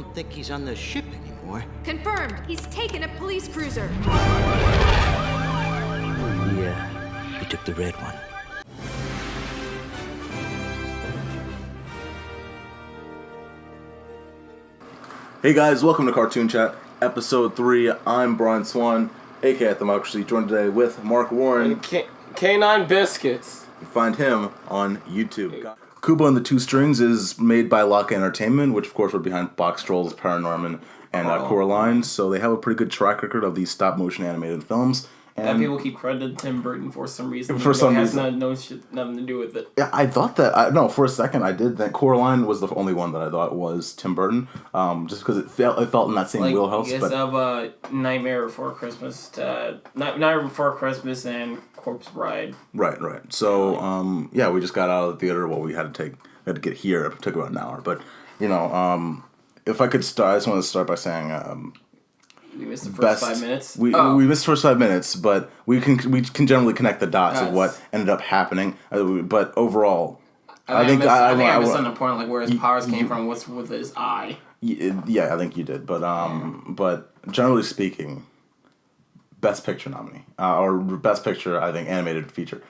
don't think he's on the ship anymore. Confirmed. He's taken a police cruiser. Yeah, he took the red one. Hey guys, welcome to CartoonChat, episode 3. I'm Bryan Swan, aka athemocracy, joined today with Mark Warren. And K9 Biskuts. You can find him on YouTube. Kubo The Two Strings is made by Lock Entertainment, which of course were behind Box Trolls, Paranorman, and Coraline, so they have a pretty good track record of these stop-motion animated films. And people keep crediting Tim Burton for some reason. For some reason. It has nothing to do with it. Yeah, I thought that. No, for a second I did think Coraline was the only one that I thought was Tim Burton, just because it felt in that same wheelhouse. I guess of Nightmare Before Christmas, Nightmare Before Christmas and Corpse Bride. Right. So, yeah, we just got out of the theater. Well, we had to get here. It took about an hour. But, if I could start, I just want to start by saying... we missed the first 5 minutes. We missed the first 5 minutes, but we can generally connect the dots of what ended up happening. But overall, I think I missed on the point like where his powers came from. What's with his eye? Yeah, I think you did. But generally speaking, Best Picture nominee or Best Picture, I think animated feature.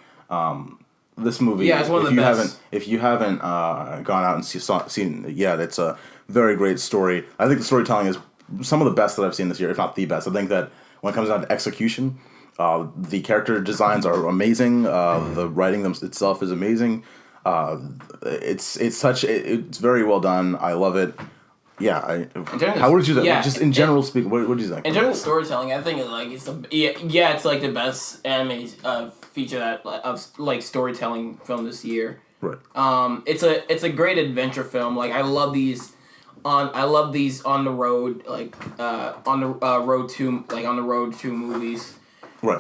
This movie, yeah, it's one of the best. If you haven't gone out and seen it, yeah, it's a very great story. I think the storytelling is some of the best that I've seen this year, if not the best. I think that when it comes down to execution, the character designs are amazing. The writing itself is amazing. It's very well done. I love it. Yeah. How would you think? Yeah, just in general speaking, what do you think? In terms of storytelling, I think it's like the best anime feature of storytelling film this year. Right. It's a great adventure film. Like I love these on the road on the road to movies. Right.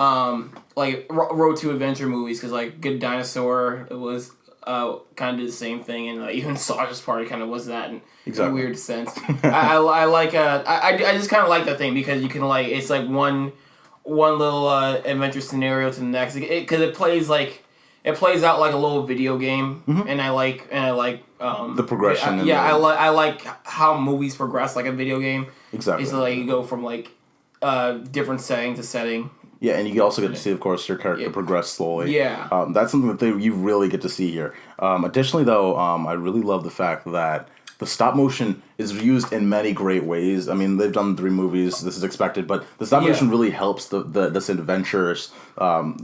Road to adventure movies, because like Good Dinosaur, it was kind of did the same thing, and even Sausage Party kind of was that in a weird sense. I just kind of like that thing because you can it's like one little adventure scenario to the next, because it plays out like a little video game, and I like the progression. I like how movies progress like a video game. Exactly. It's like you go from different setting to setting. Yeah, and you also get to see, of course, your character progress slowly. Yeah. That's something that you really get to see here. Additionally, though, I really love the fact that the stop motion is used in many great ways. I mean, they've done 3 movies. This is expected, but the stop motion really helps this adventurous, the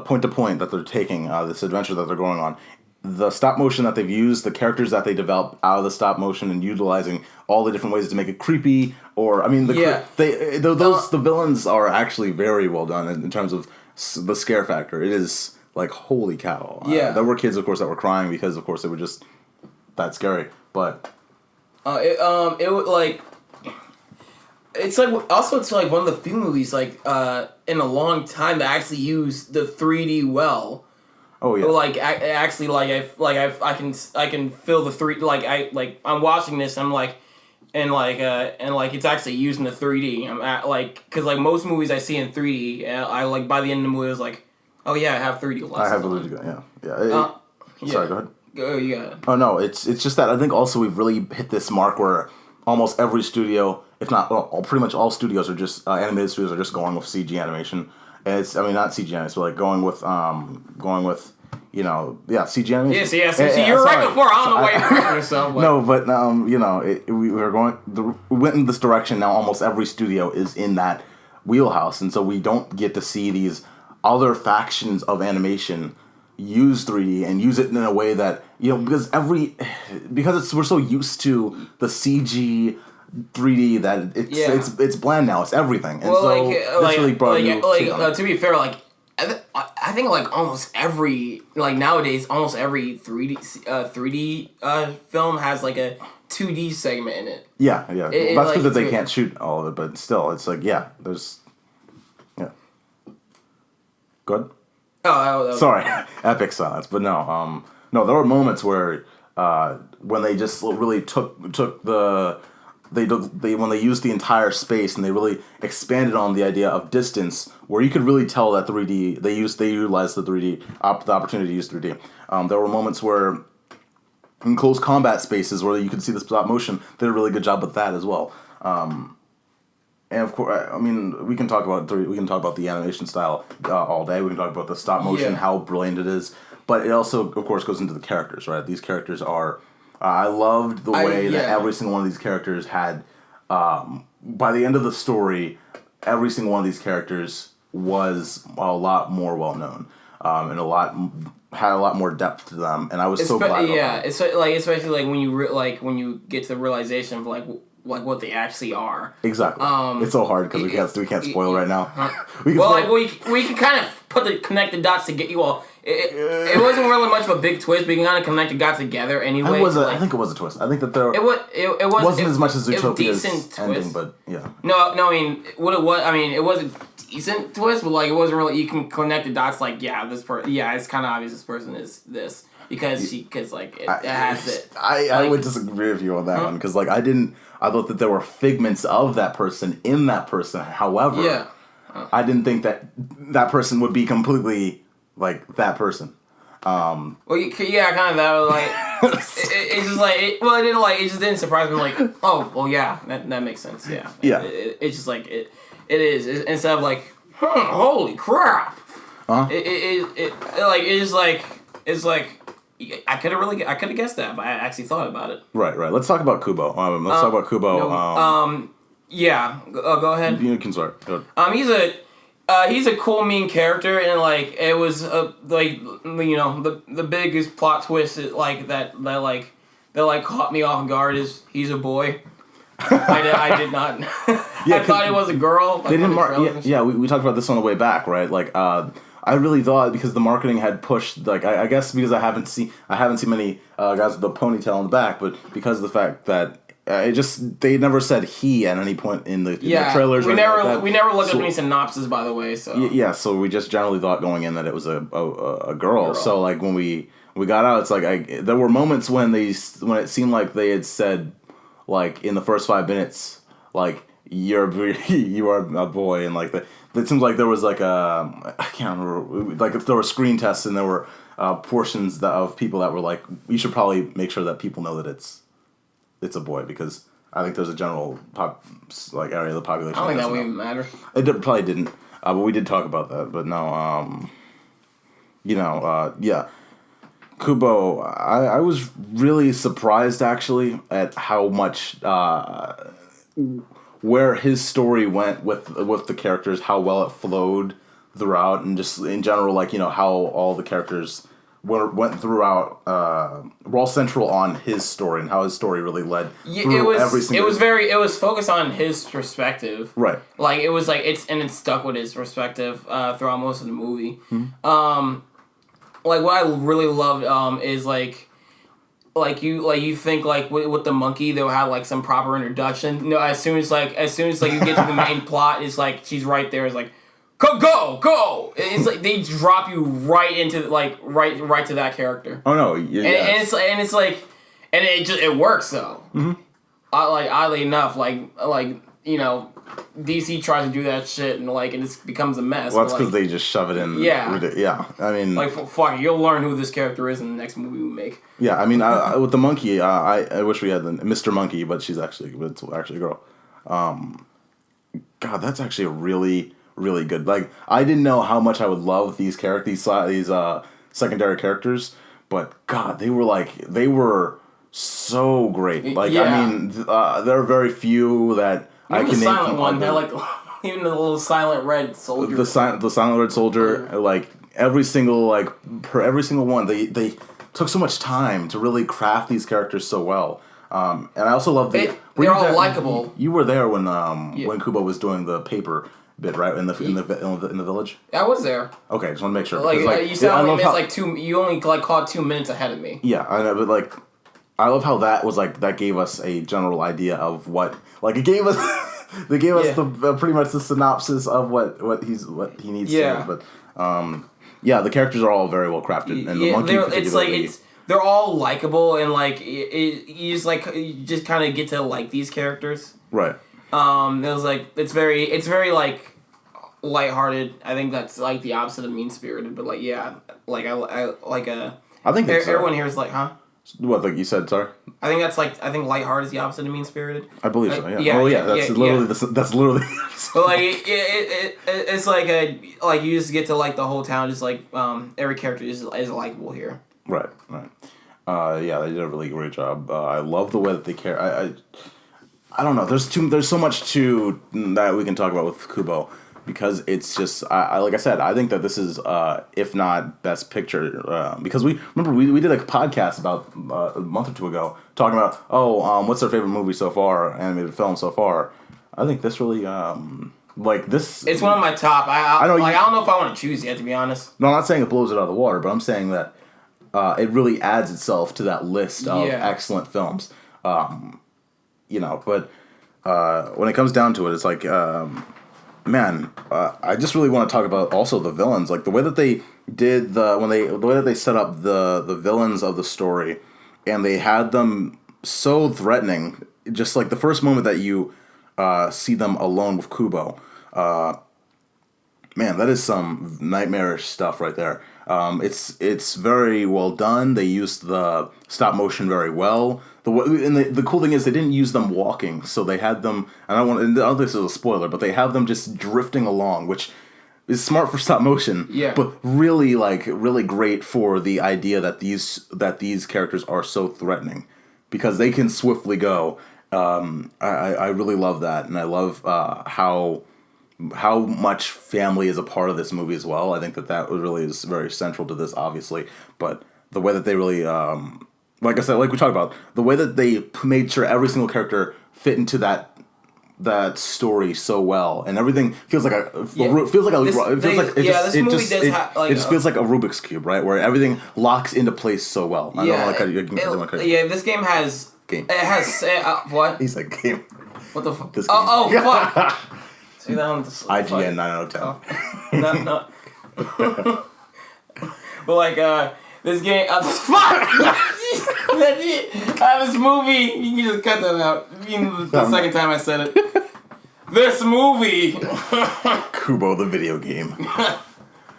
point to point that they're taking, this adventure that they're going on. The stop motion that they've used, the characters that they develop out of the stop motion, and utilizing all the different ways to make it creepy, the villains are actually very well done in terms of the scare factor. It is like, holy cow. Yeah. There were kids, of course, that were crying because, of course, they were just that scary. But it would it's like one of the few movies in a long time that actually use the 3D well. Oh yeah. I can feel the 3D. I'm watching this. I'm like, and it's actually using the 3D. I'm at because most movies I see in 3D, I by the end of the movie I was like, oh yeah, I have 3D glasses. I have the 3D. Yeah. Sorry, go ahead. Oh yeah. Oh no, it's just that I think also we've really hit this mark where almost every studio, if not pretty much all studios, are just animated studios are just going with CG animation. And not CG animation, but going with CG animation. Yes. So you're right before. I don't know why you're correcting yourself. No, but we went in this direction. Now almost every studio is in that wheelhouse, and so we don't get to see these other factions of animation use 3D and use it in a way that because we're so used to the CG 3D that it's bland now. It's everything, and this really brought to be fair, I think almost every nowadays almost every 3D film has a 2D segment in it. Yeah. That's because they can't shoot all of it, but still, it's there's Good. Oh, sorry, epic silence. But no, there were moments where when they just really took when they used the entire space and they really expanded on the idea of distance, where you could really tell that 3D they utilized the 3D the opportunity to use 3D. There were moments where in close combat spaces where you can see the stop motion, they did a really good job with that as well. And of course, I mean, we can talk about the animation style all day. We can talk about the stop motion, how brilliant it is. But it also, of course, goes into the characters, right? These characters are. I loved the way that every single one of these characters had. By the end of the story, every single one of these characters was a lot more well known, and had a lot more depth to them. And I was so glad. Yeah, it's like especially like when when you get to the realization of like what they actually are. Exactly. It's so hard because we can't spoil right now. we can kind of connect the dots to get you all. It wasn't really much of a big twist, but you can kind of connect the dots together anyway. I think it was a twist. I think that there. It wasn't as much as Zootopia's ending, but yeah. No. I mean, what it was. I mean, it was a decent twist, but like it wasn't really. You can connect the dots. Like, this person. Yeah, it's kind of obvious this person is this because it has it. I would disagree with you on that one because like I thought that there were figments of that person in that person. However, I didn't think that person would be completely like that person. Well, kind of that. Like, it's just like it just didn't surprise me. Like, oh, well, yeah, that makes sense. Yeah, yeah. It's just like it is instead of like, holy crap. It's like. I could have guessed that if I actually thought about it. Right. Let's talk about Kubo. Let's talk about Kubo. Yeah. Go ahead. You can start. Go ahead. He's a cool, mean character, and like it was the biggest plot twist is, like that caught me off guard is he's a boy. I did not. I thought he was a girl. Like, they didn't we talked about this on the way back, right? Like I really thought because the marketing had pushed, like I guess because I haven't seen many guys with the ponytail in the back, but because of the fact that they never said he at any point in the trailers. We never looked up any synopsis, by the way. So so we just generally thought going in that it was a girl. So like when we got out, it's like there were moments when it seemed like they had said like in the first 5 minutes like you are a boy, and like it seems like there was like I can't remember, like if there were screen tests and there were portions of people that were like, you should probably make sure that people know that it's a boy, because I think there's a general area of the population. I don't think that would even matter. Probably didn't, but we did talk about that. But no, Kubo. I was really surprised actually at how much. Where his story went with the characters, how well it flowed throughout, and just in general, like how all the characters went throughout, were all central on his story and how his story really led through every single. It was focused on his perspective, right? Like it was like it stuck with his perspective throughout most of the movie. Mm-hmm. Like what I really loved is like you think like with the monkey they'll have like some proper introduction. No, as soon as you get to the main plot, it's like she's right there. It's like go. It's like they drop you right into like right to that character. Oh no, and it's like it works though. Mm-hmm. Oddly enough, DC tries to do that shit and it becomes a mess. Well, that's because they just shove it in. Yeah. I mean, fuck, you'll learn who this character is in the next movie we make. Yeah, I mean, with the monkey, I wish we had the Mr. Monkey, but it's actually a girl. God, that's actually a really, really good. Like, I didn't know how much I would love these secondary characters, but God, they were so great. Like, I mean, there are very few that. Even I can the silent one, they're like even the little silent red soldier. The silent red soldier, like every single one, they took so much time to really craft these characters so well. And I also love they're all likable. You were there when Kubo was doing the paper bit, right? In the village. I was there. Okay, just want to make sure. You said you only caught 2 minutes ahead of me. Yeah, I know, but I love how that was that gave us a general idea of what it gave us. They gave us the pretty much the synopsis of what he needs to do. But the characters are all very well crafted, and the monkey they're all likable, and you just kind of get to like these characters. Right. It's very lighthearted. I think that's like the opposite of mean spirited, but I think that's everyone here is like, huh? What, like you said, sorry? I think that's like, I think lighthearted is the opposite of mean-spirited. I believe like, so, yeah. Yeah. Oh, yeah, that's literally... That's literally... But, like, it's like like, you just get to like the whole town, just like, every character is likable here. Right. Yeah, they did a really great job. I love the way that they care. I don't know. There's so much to that we can talk about with Kubo, because it's just like I said, I think that this is if not best picture, because we did a podcast about a month or two ago talking about what's our favorite movie so far, animated film so far. I think this really like this. It's one of my top. I don't know if I want to choose yet, to be honest. No, I'm not saying it blows it out of the water, but I'm saying that it really adds itself to that list of excellent films. You know, but when it comes down to it, it's like, man, I just really want to talk about also the villains, like the way that they did the way that they set up the villains of the story, and they had them so threatening. Just like the first moment that you see them alone with Kubo, man, that is some nightmarish stuff right there. It's very well done. They used the stop motion very well. The cool thing is they didn't use them walking, so they had them. And I don't think this is a spoiler, but they have them just drifting along, which is smart for stop motion. Yeah. But really great for the idea that these characters are so threatening, because they can swiftly go. I really love that, and I love how much family is a part of this movie as well. I think that really is very central to this, obviously. But the way that they really, like I said, like we talked about, the way that they made sure every single character fit into that story so well, and everything feels like it feels like a Rubik's Cube, right? Where everything locks into place so well. I don't like how you this game has game. It has what? He's like game. What the fuck? This game. Oh fuck! See that one? IGN 9 out of 10. No. But like this game, fuck! This movie, you can just cut that out. The second time I said it. This movie. Kubo the video game.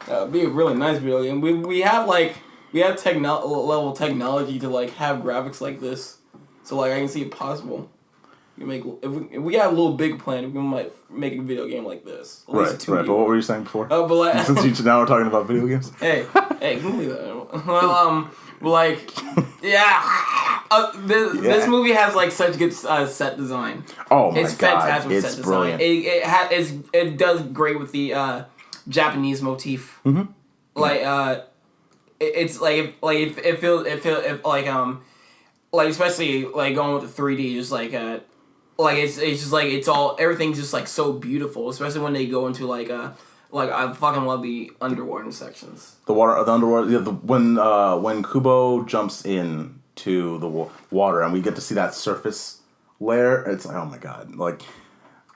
It'd be a really nice video game. We have level technology to like have graphics like this, so like I can see it possible. If we got a little big plan, we might make a video game like this. Right. But what were you saying before? But like, since now we're talking about video games. Hey, can leave that. Well, like, this movie has like such good set design. Oh my god, it's fantastic it's set brilliant. design. It does great with the Japanese motif. Mm-hmm. Like it's like it feels like especially like going with the 3D, just like it's just like it's all everything's just like so beautiful, especially when they go into like I fucking love the underwater sections. The underwater. Yeah, when Kubo jumps into the water and we get to see that surface layer, it's like, oh my god, like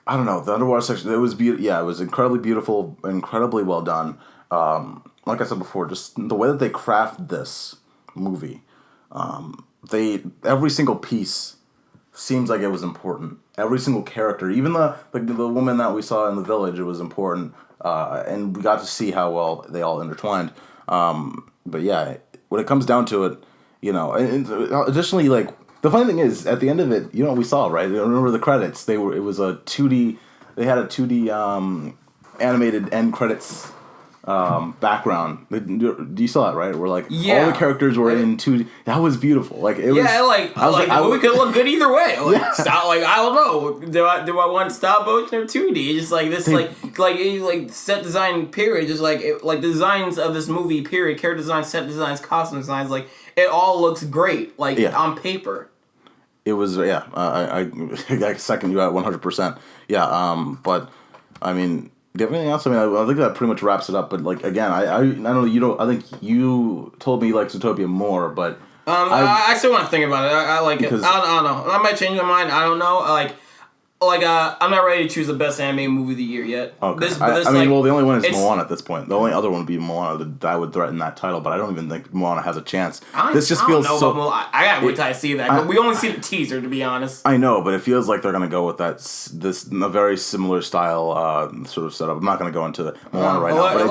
I don't know, the underwater section. It was it was incredibly beautiful, incredibly well done. Like I said before, just the way that they craft this movie, every single piece seems like it was important. Every single character, even the woman that we saw in the village, it was important. And we got to see how well they all intertwined. But yeah, when it comes down to it, you know, and additionally, like, the funny thing is, at the end of it, you know what we saw, right? Remember the credits? It was a 2D, they had a 2D animated end credits background. Do you saw that, right? Where like all the characters were in 2D. That was beautiful. Like it was. Yeah, the movie could look good either way. Like, stop, like I don't know. Do I want stop motion or 2D? Just like this, like set design period. Just like like the designs of this movie period. Character design, set designs, costume designs. Like it all looks great. Like on paper. It was I second you at 100%. Yeah. But I mean. Do you have anything else? I mean, I think that pretty much wraps it up. But like again, I don't know. You don't. I think you told me you like Zootopia more, but I still want to think about it. I like it. I don't know. I might change my mind. I don't know. I'm not ready to choose the best anime movie of the year yet. Okay. The only one is Moana at this point. The only other one would be Moana that I would threaten that title, but I don't even think Moana has a chance. This just feels so. I gotta wait till I see that. But we only see the teaser, to be honest. I know, but it feels like they're gonna go with a very similar style sort of setup. I'm not gonna go into the Moana right now, but it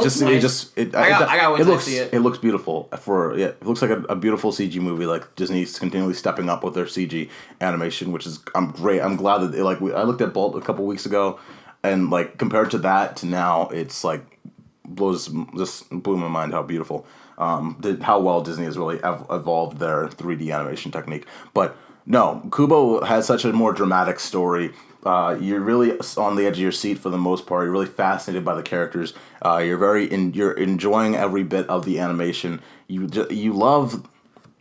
looks beautiful. It looks like a beautiful CG movie. Like Disney's continually stepping up with their CG animation, which is great. I'm glad that I looked at Bolt a couple weeks ago, and like compared to that to now, it's like just blew my mind how beautiful, how well Disney has really evolved their 3D animation technique. But no, Kubo has such a more dramatic story. You're really on the edge of your seat for the most part. You're really fascinated by the characters. You're enjoying every bit of the animation. You love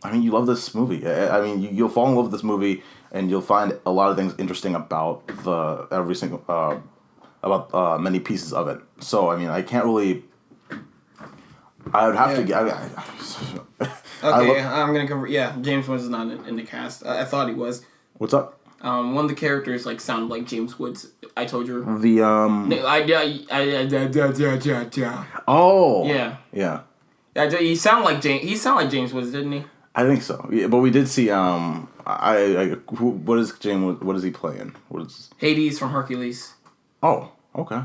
this movie. You'll fall in love with this movie, and you'll find a lot of things interesting about many pieces of it. So I can't really. I would have to. Okay, I'm gonna cover. Yeah, James Woods is not in the cast. I thought he was. What's up? One of the characters sounded like James Woods. I told you. Oh. Yeah. Yeah. He sounded like James Woods, didn't he? I think so. Yeah, but we did see what is James? What is he playing? Hades from Hercules. Oh, okay.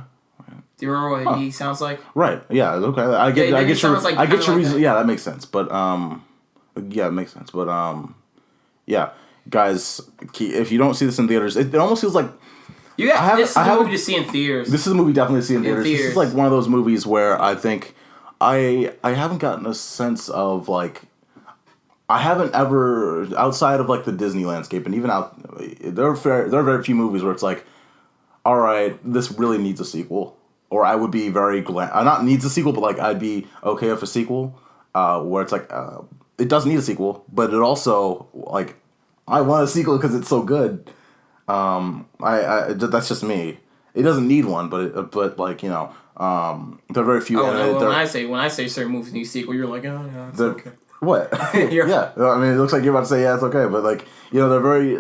Do you remember what he sounds like? Right. Yeah. Okay. I get your reason. Yeah, that makes sense. But yeah, it makes sense. But yeah, guys, if you don't see this in theaters, it almost feels like. This is a movie to see in theaters. This is a movie definitely to see in theaters. This is like one of those movies where I think I haven't gotten a sense of I haven't ever outside of the Disney landscape, and even there are very few movies where it's all right, this really needs a sequel, or I would be very glad. Not needs a sequel, but I'd be okay with a sequel. Where it's it doesn't need a sequel, but it also I want a sequel because it's so good. That's just me. It doesn't need one, but there are very few. When I say certain movies need a sequel, you're like, oh no, it's okay. What? Yeah. It looks like you're about to say it's okay, but there are very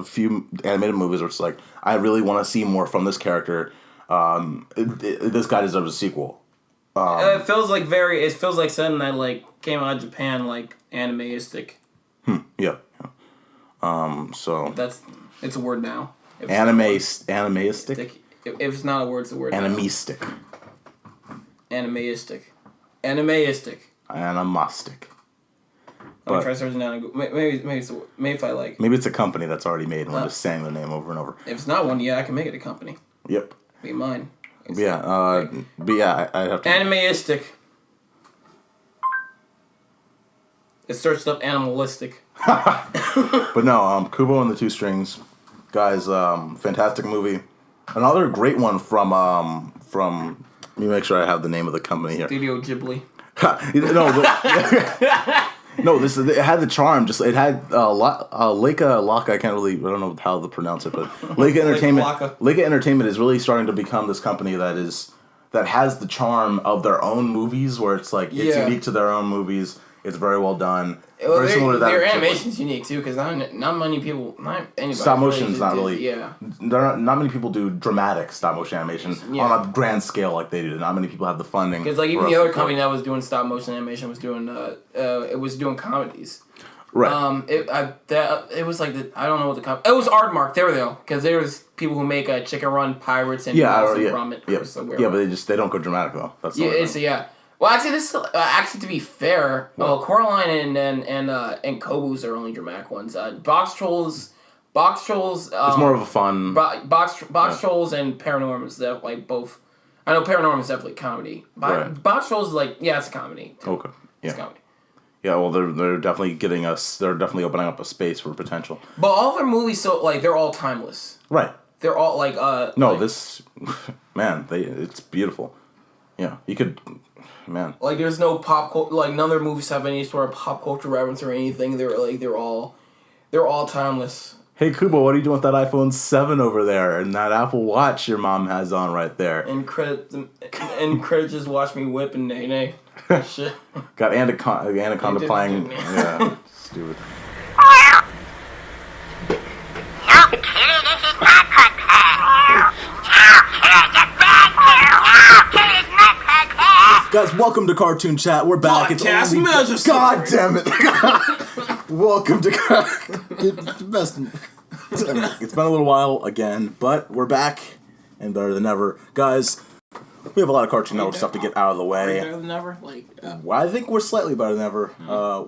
few animated movies where it's I really want to see more from this character. This guy deserves a sequel. It feels like something that came out of Japan, animeistic. Yeah. So it's a word now. Animeistic. If it's not a word, it's a word. Animistic. Animeistic. Animastic. Let me try searching down. Maybe if I Maybe it's a company that's already made, and we're just saying the name over and over. If it's not one, I can make it a company. Yep. Be mine. I'd have to. Animeistic. It searched up animalistic. But no, Kubo and the Two Strings, guys, fantastic movie. Another great one from. Let me make sure I have the name of the company here. Studio Ghibli. It had the charm. It had Leica Laka. I don't know how to pronounce it, but Leica Entertainment. Leica Entertainment is really starting to become this company that has the charm of their own movies, where it's it's unique to their own movies. It's very well done. Well, very similar to that. Their animation's unique too, because not many people, not anybody. Stop motion's not really. Yeah. Not many people do dramatic stop motion animation on a grand scale like they do. Not many people have the funding. Because even the other company that was doing stop motion animation was doing comedies. Right. It was I don't know what the it was Aardmark. There we go. Because there's people who make Chicken Run Pirates and Gromit. But they don't go dramatic though. That's Well, actually, to be fair, Coraline and Kobu's are only dramatic ones. Box Trolls. It's more of a fun. Box Trolls and Paranormals, they're both. I know Paranormal is definitely comedy. Box Trolls is it's a comedy. Okay. Yeah. It's a comedy. Yeah, well, they're definitely getting us. They're definitely opening up a space for potential. But all their movies, they're all timeless. Right. They're all this, man, it's beautiful. Yeah, you could. Man. There's no pop culture. None of their movies have any sort of pop culture reference or anything. They're all timeless. Hey Kubo, what are you doing with that iPhone 7 over there and that Apple Watch your mom has on right there? And credit just watch me whip and nay. Shit. Got Anaconda playing. Yeah, stupid. Guys, welcome to Cartoon Chat. We're back. Podcast Magiswords. God damn it. Welcome to the best. It's been a little while again, but we're back and better than ever. Guys, we have a lot of Cartoon Network stuff to get out of the way. Better than ever? I think we're slightly better than ever. I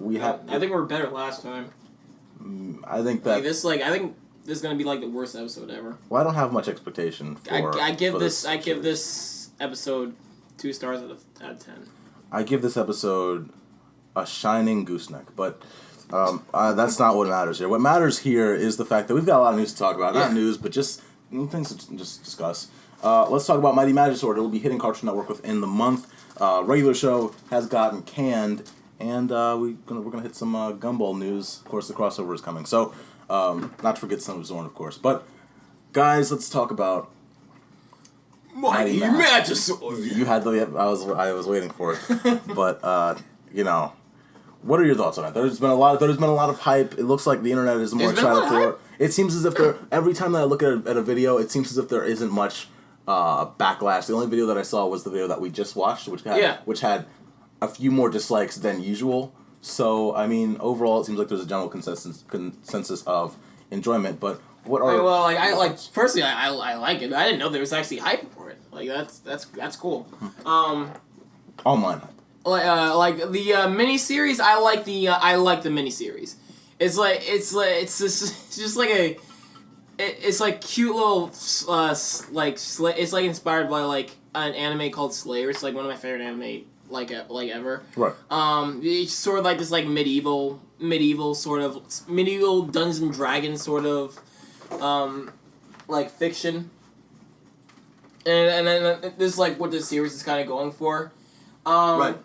think we were better last time. I think that... I think this is going to be the worst episode ever. Well, I don't have much expectation for... I give this episode 2 stars out of 10. I give this episode a shining gooseneck, but that's not what matters here. What matters here is the fact that we've got a lot of news to talk about. Not news, but just things to just discuss. Let's talk about Mighty Magisword. It'll be hitting Cartoon Network within the month. Regular show has gotten canned, and we're gonna hit some Gumball news. Of course, the crossover is coming. So, not to forget Son of Zorn, of course. But guys, let's talk about Mighty Magisword. You had I was waiting for it, but what are your thoughts on it? There's been a lot of hype. It looks like the internet is more excited for it. It seems as if every time that I look at a video, it seems as if there isn't much backlash. The only video that I saw was the video that we just watched, which had a few more dislikes than usual. So I mean, overall, it seems like there's a general consensus of enjoyment. But what are Firstly, I like it. I didn't know there was actually hype for it. That's cool. Online. Like the miniseries, I like the miniseries. It's like cute little it's like inspired by an anime called Slayer. It's like one of my favorite anime ever. Right. It's sort of like this medieval Dungeons and Dragons sort of fiction. And then this is what this series is kind of going for. Right.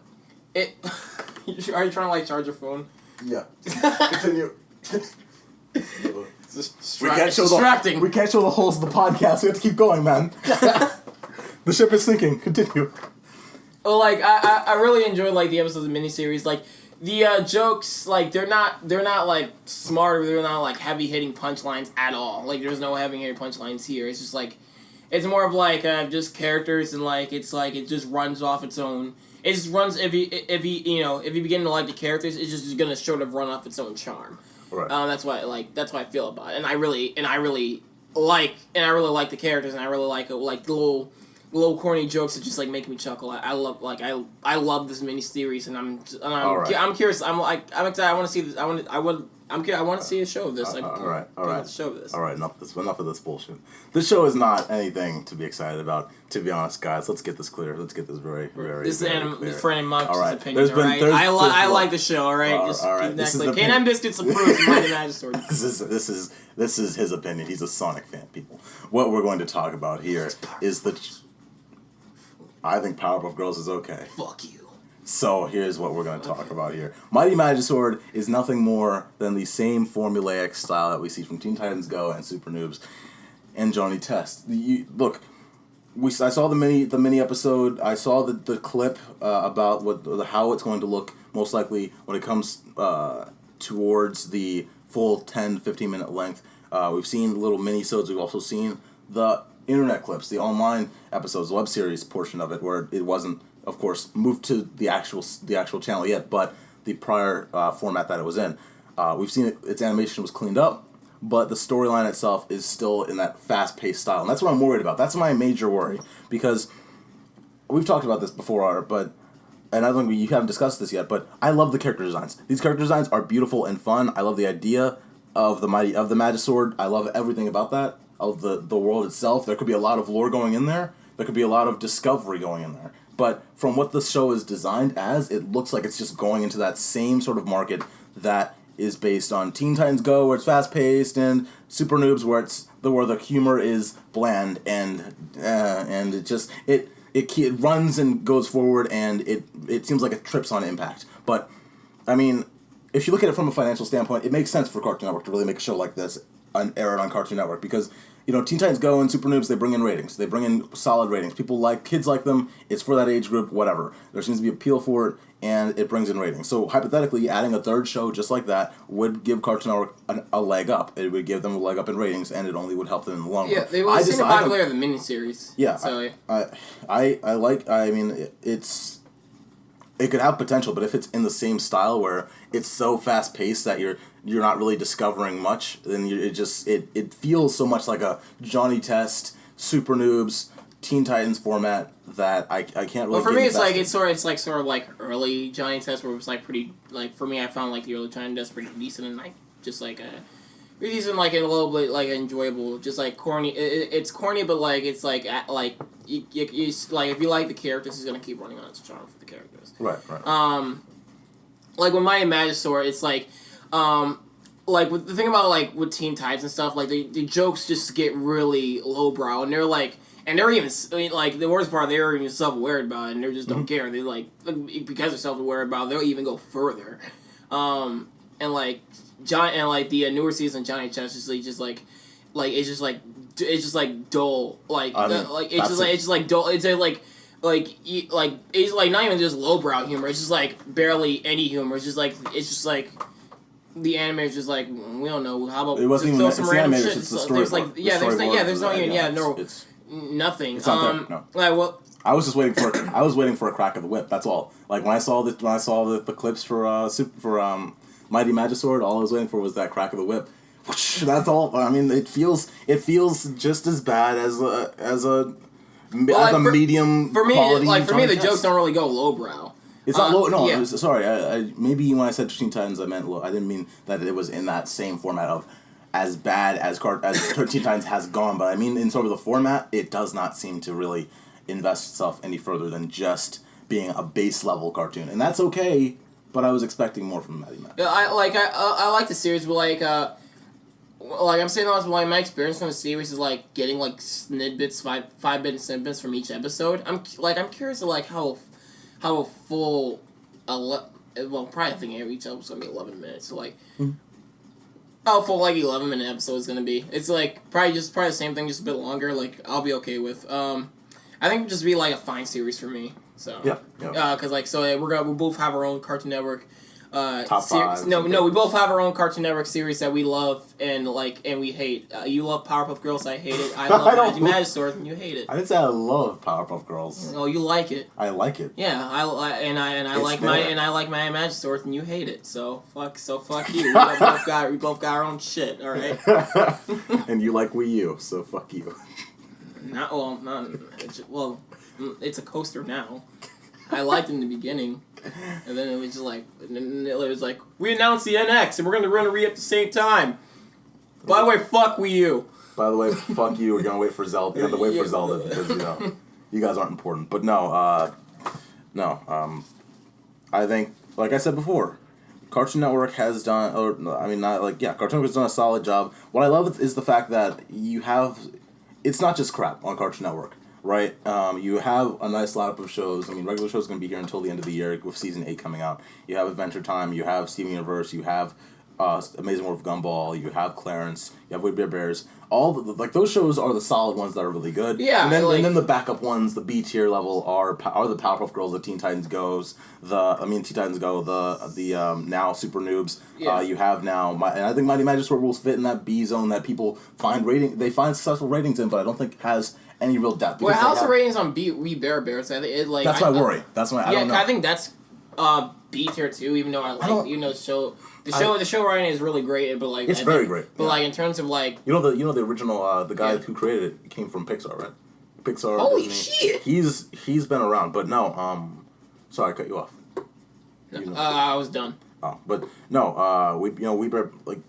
Are you trying to charge your phone? Yeah. Continue. Distracting. We can't show the holes of the podcast. We have to keep going, man. The ship is sinking. Continue. Well, I really enjoyed the episodes of the miniseries. The jokes, they're not smart, or they're not heavy hitting punchlines at all. There's no heavy hitting punchlines here. It's just it's more of just characters, and it just runs off its own. It just runs if you begin to like the characters, it's just gonna sort of run off its own charm. Right. That's why I feel about it, and I really like the characters, and I really like the little corny jokes that just make me chuckle. I love this mini series, and I'm curious. I'm excited. I want to see this. I want to see a show of this. All right. Show of this. All right. Enough of this bullshit. This show is not anything to be excited about. To be honest, guys, let's get this clear. Let's get this very, very. This very is clear. Friend Monk's opinion. All right. I like the show. All right. All right. Canine Biscuits approves Mighty Magisword. This is his opinion. He's a Sonic fan, people. What we're going to talk about here is I think Powerpuff Girls is okay. Fuck you. So here's what we're going to talk about here. Mighty Magisword is nothing more than the same formulaic style that we see from Teen Titans Go and Super Noobs and Johnny Test. I saw the mini episode. I saw the clip about how it's going to look most likely when it comes towards the full 10-15 minute length. We've seen little mini-sodes. We've also seen the internet clips, the online episodes, the web series portion of it, where it wasn't, of course, moved to the actual channel yet, but the prior format that it was in. We've seen its animation was cleaned up, but the storyline itself is still in that fast-paced style, and that's what I'm worried about. That's my major worry, because we've talked about this before, and I don't think you haven't discussed this yet, but I love the character designs. These character designs are beautiful and fun. I love the idea of the Magisword. I love everything about that. Of the world itself. There could be a lot of lore going in there. There could be a lot of discovery going in there. But from what the show is designed as, it looks like it's just going into that same sort of market that is based on Teen Titans Go, where it's fast paced, and Super Noobs, where the humor is bland and it runs and goes forward, and it seems like it trips on impact. But I mean, if you look at it from a financial standpoint, it makes sense for Cartoon Network to really make a show like this aired on Cartoon Network, because Teen Titans Go and Super Noobs, they bring in ratings. They bring in solid ratings. Kids like them. It's for that age group, whatever. There seems to be appeal for it, and it brings in ratings. So hypothetically, adding a third show just like that would give Cartoon Network a leg up. It would give them a leg up in ratings, and it only would help them in the long run. Yeah, they will seem popular in the miniseries. Yeah, so, I mean, it's it could have potential, but if it's in the same style where it's so fast paced that you're not really discovering much, then it feels so much like a Johnny Test, Super Noobs, Teen Titans format that I can't really. Well, for me, it's like sort of like early Johnny Test, where it was like pretty like for me, I found like the early Johnny Test pretty decent and like just like pretty decent, like a little bit like enjoyable, just like corny. It's corny, but like it's like you like if you like the characters, he's gonna keep running on its charm for the characters. Right. Like with Mighty Magiswords, it's like with the thing about like with Teen Titans and stuff, like the jokes just get really lowbrow, and they're like. And they're even, like, the worst part, they're even self-aware about it, and they just don't care. They, like, because they're self-aware about it, they'll even go further. And, like, the newer season of Johnny Test is it's just, like, dull. It's just, like, dull. It's, it's, like, not even just lowbrow humor. It's just, like, barely any humor. It's just, like, the animator's just like, we don't know, how about, it wasn't even some random shit. It's the story. There's nothing. It's not there. No. Like, well, I was waiting for a crack of the whip. That's all. Like when I saw the clips for Mighty Magisword, all I was waiting for was that crack of the whip. That's all. I mean, it feels just as bad as a medium. For me, quality the jokes don't really go lowbrow. It's not low. No, yeah. Sorry. Maybe when I said Teen Titans, I meant low. I didn't mean that it was in that same format of as bad as Teen Titans has gone, but I mean in sort of the format, it does not seem to really invest itself any further than just being a base level cartoon, and that's okay. But I was expecting more from Mighty Max. I like the series, but like I'm saying honestly, like my experience from the series is like getting like snippets, 5-minute snippets from each episode. I'm curious to like how a full probably I think every each episode's gonna be 11 minutes. So like. How full like 11-minute episode is gonna be? It's like probably the same thing, just a bit longer. Like I'll be okay with. I think it'll just be like a fine series for me. So yeah. Cause like we both have our own Cartoon Network. Top five. No, we both have our own Cartoon Network series that we love and we hate. You love Powerpuff Girls, I hate it. I love Mighty Magiswords, and you hate it. I didn't say I love Powerpuff Girls. Oh, you like it. I like it. Yeah, I like Mighty Magiswords, and you hate it. So fuck you. We both got our own shit. All right. And you like Wii U, so fuck you. It's a coaster now. I liked it in the beginning. And then it was just like, we announced the NX, and we're going to run a re at the same time. By the way, fuck Wii U. By the way, fuck you. We're going to wait for Zelda. You have to wait for Zelda because, you guys aren't important. But no, I think, like I said before, Cartoon Network has done, Cartoon Network has done a solid job. What I love is the fact that it's not just crap on Cartoon Network. Right, you have a nice lineup of shows. I mean, regular shows are going to be here until the end of the year with Season 8 coming out. You have Adventure Time, you have Steven Universe, you have Amazing World of Gumball, you have Clarence, you have We Bare Bears. Those shows are the solid ones that are really good. Yeah, and then the backup ones, the B tier level, are the Powerpuff Girls, the Teen Titans Go, the now Super Noobs. Yeah. You have now, and I think Mighty Magisword will fit in that B zone that people find successful ratings in, but I don't think has any real depth. Well, how's the ratings on We Bare Bears? That's my worry. That's my. I don't know. I think that's B tier too. Even though the show writing is really great, but like it's very great. But like in terms of like the original the guy who created it came from Pixar, right? Pixar. Holy Disney. shit! He's been around, but no. Sorry, I cut you off. No, I was done. Oh, but no. We Bear the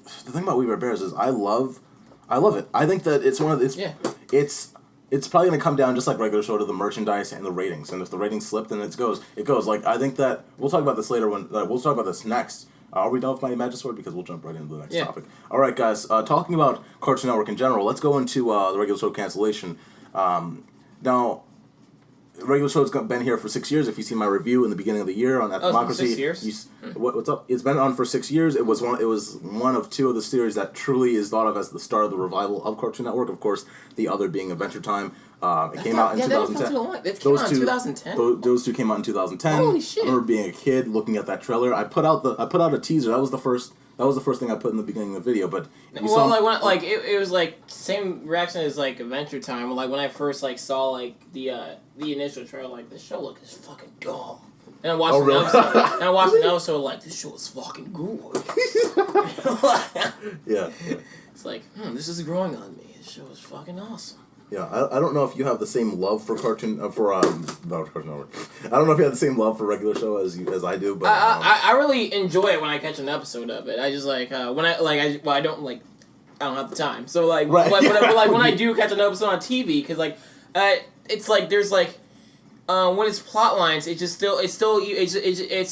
thing about We Bare Bears is I love it. I think that it's one of it's probably going to come down just like regular show to the merchandise and the ratings. And if the ratings slip, then it goes. Like, I think that we'll talk about this later we'll talk about this next. Are we done with Mighty Magisword? Because we'll jump right into the next topic. All right, guys. Talking about Cartoon Network in general, let's go into the regular show cancellation. Now, regular show's been here for 6 years. If you see my review in the beginning of the year on Athemocracy, 6 years. What's up? It's been on for 6 years. It was one of two of the series that truly is thought of as the start of the revival of Cartoon Network. Of course, the other being Adventure Time. It came out in 2010. It came out in 2010. Those two came out in 2010. Holy shit! I remember being a kid looking at that trailer. I put out a teaser. That was the first thing I put in the beginning of the video. But it was like same reaction as like Adventure Time. Like when I first like saw like the initial trailer, like this show looks fucking dumb. And I watched an episode. And I watched an episode like, this show is fucking good. Yeah. It's like, this is growing on me. This show is fucking awesome. Yeah, I don't know if you have the same love for Cartoon Cartoon Network. I don't know if you have the same love for regular show as I do, but I really enjoy it when I catch an episode of it. I just like when I don't like. I don't have the time, so like, right. like when I do catch an episode on TV, because like, it's like there's like, when it's plot lines, it's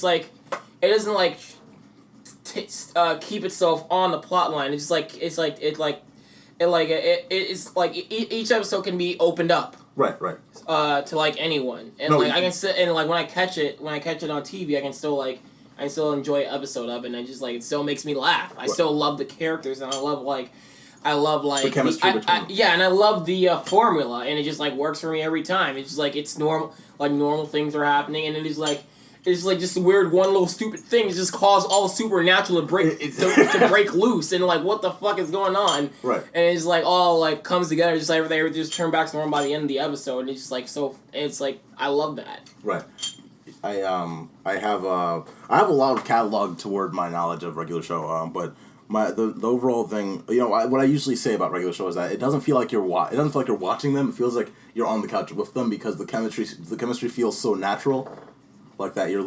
like, it doesn't like, keep itself on the plot line. It's like each episode can be opened up. Right. To like anyone, and I can sit and like when I catch it on TV, I can still enjoy an episode of it, and I just like it still makes me laugh. I still love the characters, and I love the chemistry between them. Yeah, and I love the formula, and it just like works for me every time. It's just like it's normal, like normal things are happening, and it's like just a weird one little stupid thing that just caused all supernatural to break to break loose, and like what the fuck is going on? Right. And it's like all like comes together, just like everything just turn back to normal by the end of the episode, and it's just like so. It's like I love that. Right. I have a lot of catalog toward my knowledge of regular show, but the overall thing, what I usually say about regular show is that it doesn't feel like you're watching them. It feels like you're on the couch with them because the chemistry feels so natural, like that you're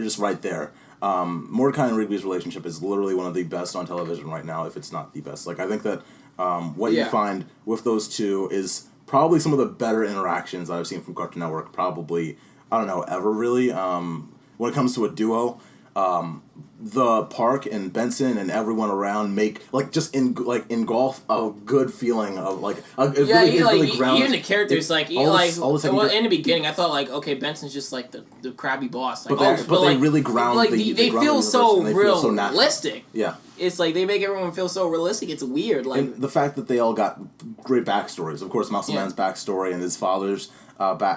just right there. Mordecai and Rigby's relationship is literally one of the best on television right now, if it's not the best. Like I think that you find with those two is probably some of the better interactions that I've seen from Cartoon Network. Probably. I don't know, ever really. When it comes to a duo, the Park and Benson and everyone around make engulf a good feeling of like really grounds. Even the characters in the beginning I thought like okay Benson's just like the crabby boss like, but they really ground they feel so realistic. Yeah. It's like they make everyone feel so realistic. It's weird. Like and the fact that they all got great backstories. Of course, Muscle Man's backstory and his father's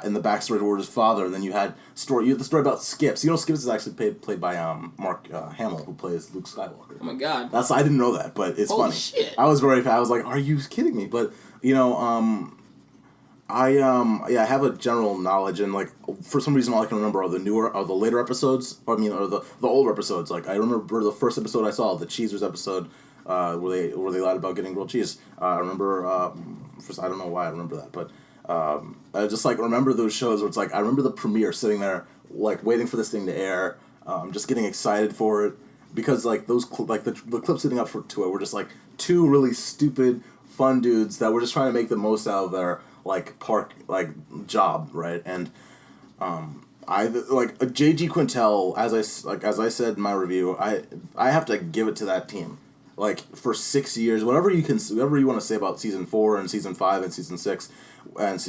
in the backstory toward his father. And then you had the story about Skips. Skips is actually played by Mark Hamill, who plays Luke Skywalker. Oh my god! I didn't know that, but it's Holy funny. Shit. I was like, are you kidding me? But I have a general knowledge, and like for some reason all I can remember are the later episodes. Or the older episodes. Like I remember the first episode I saw, the Cheezers episode, where they lied about getting grilled cheese. I remember. I don't know why I remember that, but I just like remember those shows where it's like I remember the premiere, sitting there like waiting for this thing to air, just getting excited for it because like those the clips leading up to it were just like two really stupid fun dudes that were just trying to make the most out of their like park like job, right? And I like J.G. Quintel, as I said in my review, I have to give it to that team. Like for 6 years, whatever you want to say about season 4 and season 5 and season 6 and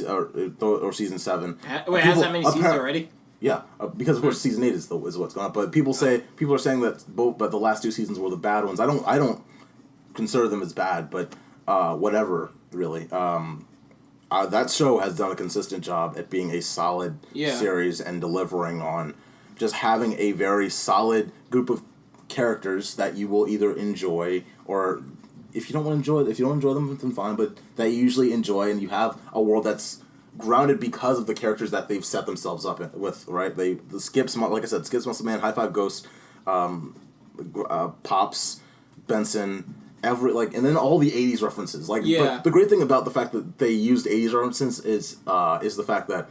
or season 7. Wait, has that many seasons already? Yeah, because of course season 8 is what's going on. But people are saying that but the last 2 seasons were the bad ones. I don't consider them as bad, but whatever really. That show has done a consistent job at being a solid series and delivering on just having a very solid group of characters that you will either enjoy or if you don't enjoy them, then fine, but that you usually enjoy, and you have a world that's grounded because of the characters that they've set themselves up with, right? The Skips, like I said, Skips, Muscle Man, High Five Ghost, Pops, Benson, and then all the 80s references. But the great thing about the fact that they used 80s references is the fact that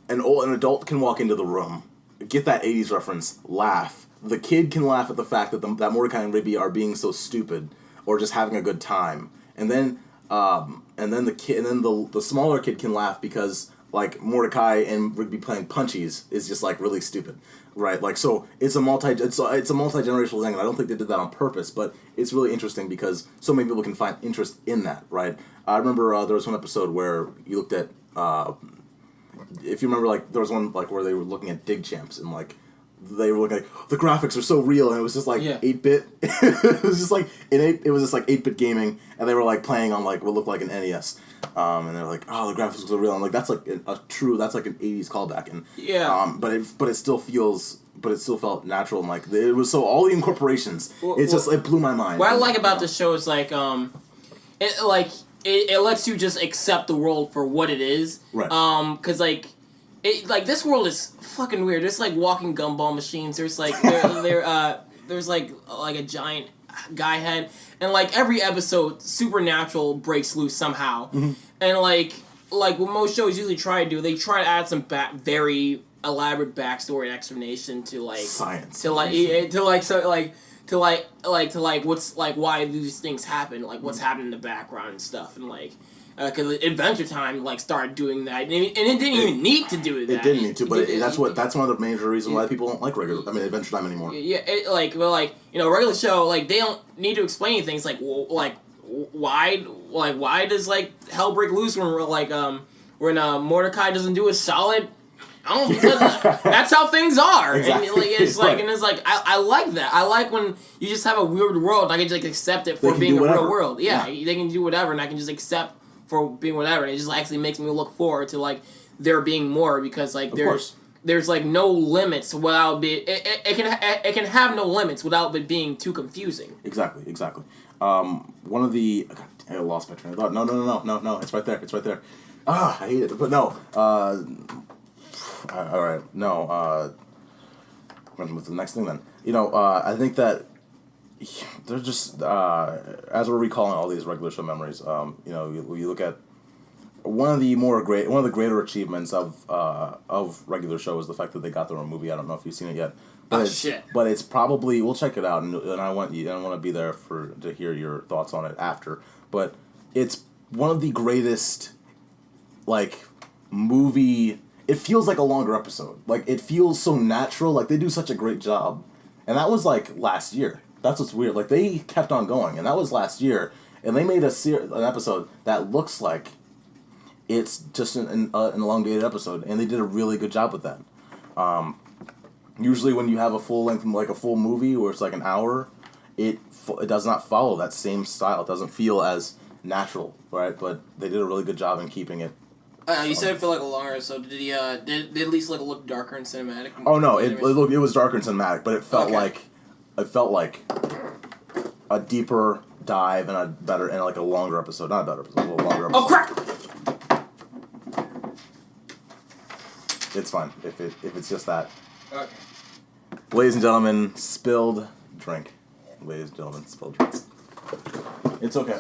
an adult can walk into the room, get that 80s reference, laugh. The kid can laugh at the fact that that Mordecai and Rigby are being so stupid or just having a good time, and then the smaller kid can laugh because like Mordecai and Rigby playing punchies is just like really stupid, right? Like so it's a multi-generational thing, and I don't think they did that on purpose, but it's really interesting because so many people can find interest in that, right? I remember there was one episode where you looked at if you remember, like there was one like where they were looking at Dig Champs and like. They were looking like the graphics are so real, and it was just like 8-bit. It was just like 8-bit gaming, and they were like playing on like what looked like an NES, and they're like, oh, the graphics are so real. I'm like, that's like that's like an 80s callback, and but it still felt natural, and like it was so all the incorporations. It blew my mind. What I like about this show is like it lets you just accept the world for what it is, right? Because like. this world is fucking weird. There's like walking gumball machines. There's like there's like a giant guy head, and like every episode, supernatural breaks loose somehow, and like what most shows usually try to do, they try to add some very elaborate backstory and explanation to like science to like what's like why these things happen, like what's happening in the background and stuff, and like because Adventure Time like started doing that, and it didn't even need to do that. It didn't need to, but that's one of the major reasons why people don't like Adventure Time anymore. Yeah, regular show, like they don't need to explain things like why does like hell break loose when Mordecai doesn't do a solid. I don't because that's how things are. Exactly. And I like that. I like when you just have a weird world. I can just accept it for being a real world. Yeah, they can do whatever, and I can just accept for being whatever. And it just actually makes me look forward to like there being more because like there's like no limits without it can have no limits without it being too confusing. Exactly. One of the I lost my train of thought. No, it's right there. I hate it, but no. All right, no. Run with the next thing then. I think that they're just as we're recalling all these regular show memories. You look at one of the greater achievements of regular show is the fact that they got their own movie. I don't know if you've seen it yet. But But it's probably, we'll check it out, and I want to be there to hear your thoughts on it after. But it's one of the greatest, like, movie. It feels like a longer episode. Like, it feels so natural. Like, they do such a great job. And that was, like, last year. That's what's weird. Like, they kept on going. And that was last year. And they made an episode that looks like it's just an elongated episode. And they did a really good job with that. Usually when you have a full length, like a full movie where it's like an hour, it does not follow that same style. It doesn't feel as natural, right? But they did a really good job in keeping it. You said it felt like a longer episode. Did he? Did at least like look darker and cinematic? Oh no! It was darker and cinematic, but it felt like a deeper dive and a longer episode. Not a better episode, a little longer episode. Oh crap! It's fine if it's just that. Okay. Ladies and gentlemen, spilled drink. Ladies and gentlemen, spilled drink. It's okay.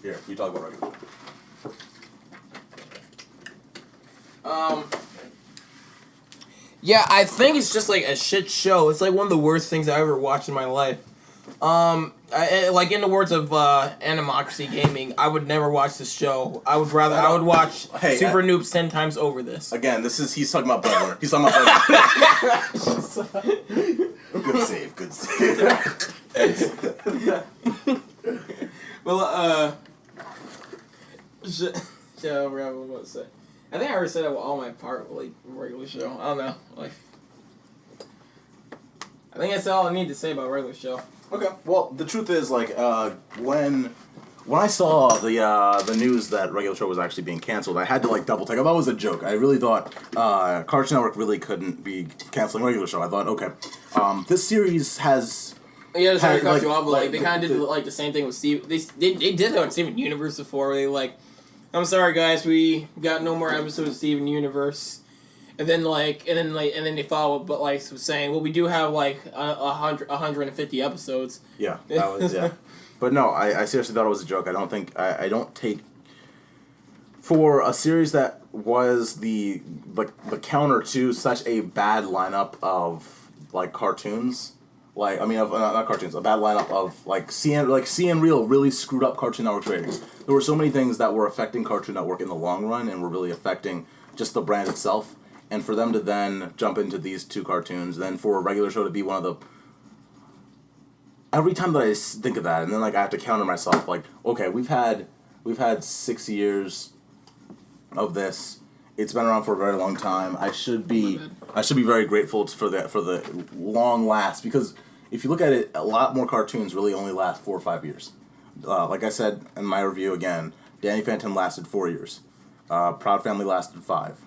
Here, we talk about regular. Yeah, I think it's just like a shit show. It's like one of the worst things I ever watched in my life. Like in the words of Athemocracy Gaming, I would never watch this show. I would watch Super Noobs 10 times over this. Again, he's talking about Butler. He's talking about Butler. Good save. Well, shit, I forgot what I was about to say. I think I already said that with all my regular show. I don't know. Like, I think that's all I need to say about regular show. Okay. Well, the truth is, like, when I saw the news that regular show was actually being canceled, I had to like double take. I thought it was a joke. I really thought Cartoon Network really couldn't be canceling regular show. I thought, okay, this series has. Yeah, sorry to cut you off, but like they kind of did like the same thing with Steve. They did that with Steven Universe before. Where they like, I'm sorry guys, we got no more episodes of Steven Universe, and then they follow up, but like was saying, well, we do have like 150 episodes. Yeah, that was yeah. But no, I seriously thought it was a joke. I don't take for a series that was the counter to such a bad lineup of like cartoons. Like, I mean, not cartoons, a bad lineup of, like, CN Real really screwed up Cartoon Network's ratings. There were so many things that were affecting Cartoon Network in the long run and were really affecting just the brand itself. And for them to then jump into these two cartoons, then for a regular show to be one of the... Every time that I think of that, and then, like, I have to counter myself, like, okay, we've had 6 years of this. It's been around for a very long time. I should be very grateful for the long last, because if you look at it, a lot more cartoons really only last 4 or 5 years. Like I said in my review again, Danny Phantom lasted 4 years. Proud Family lasted 5.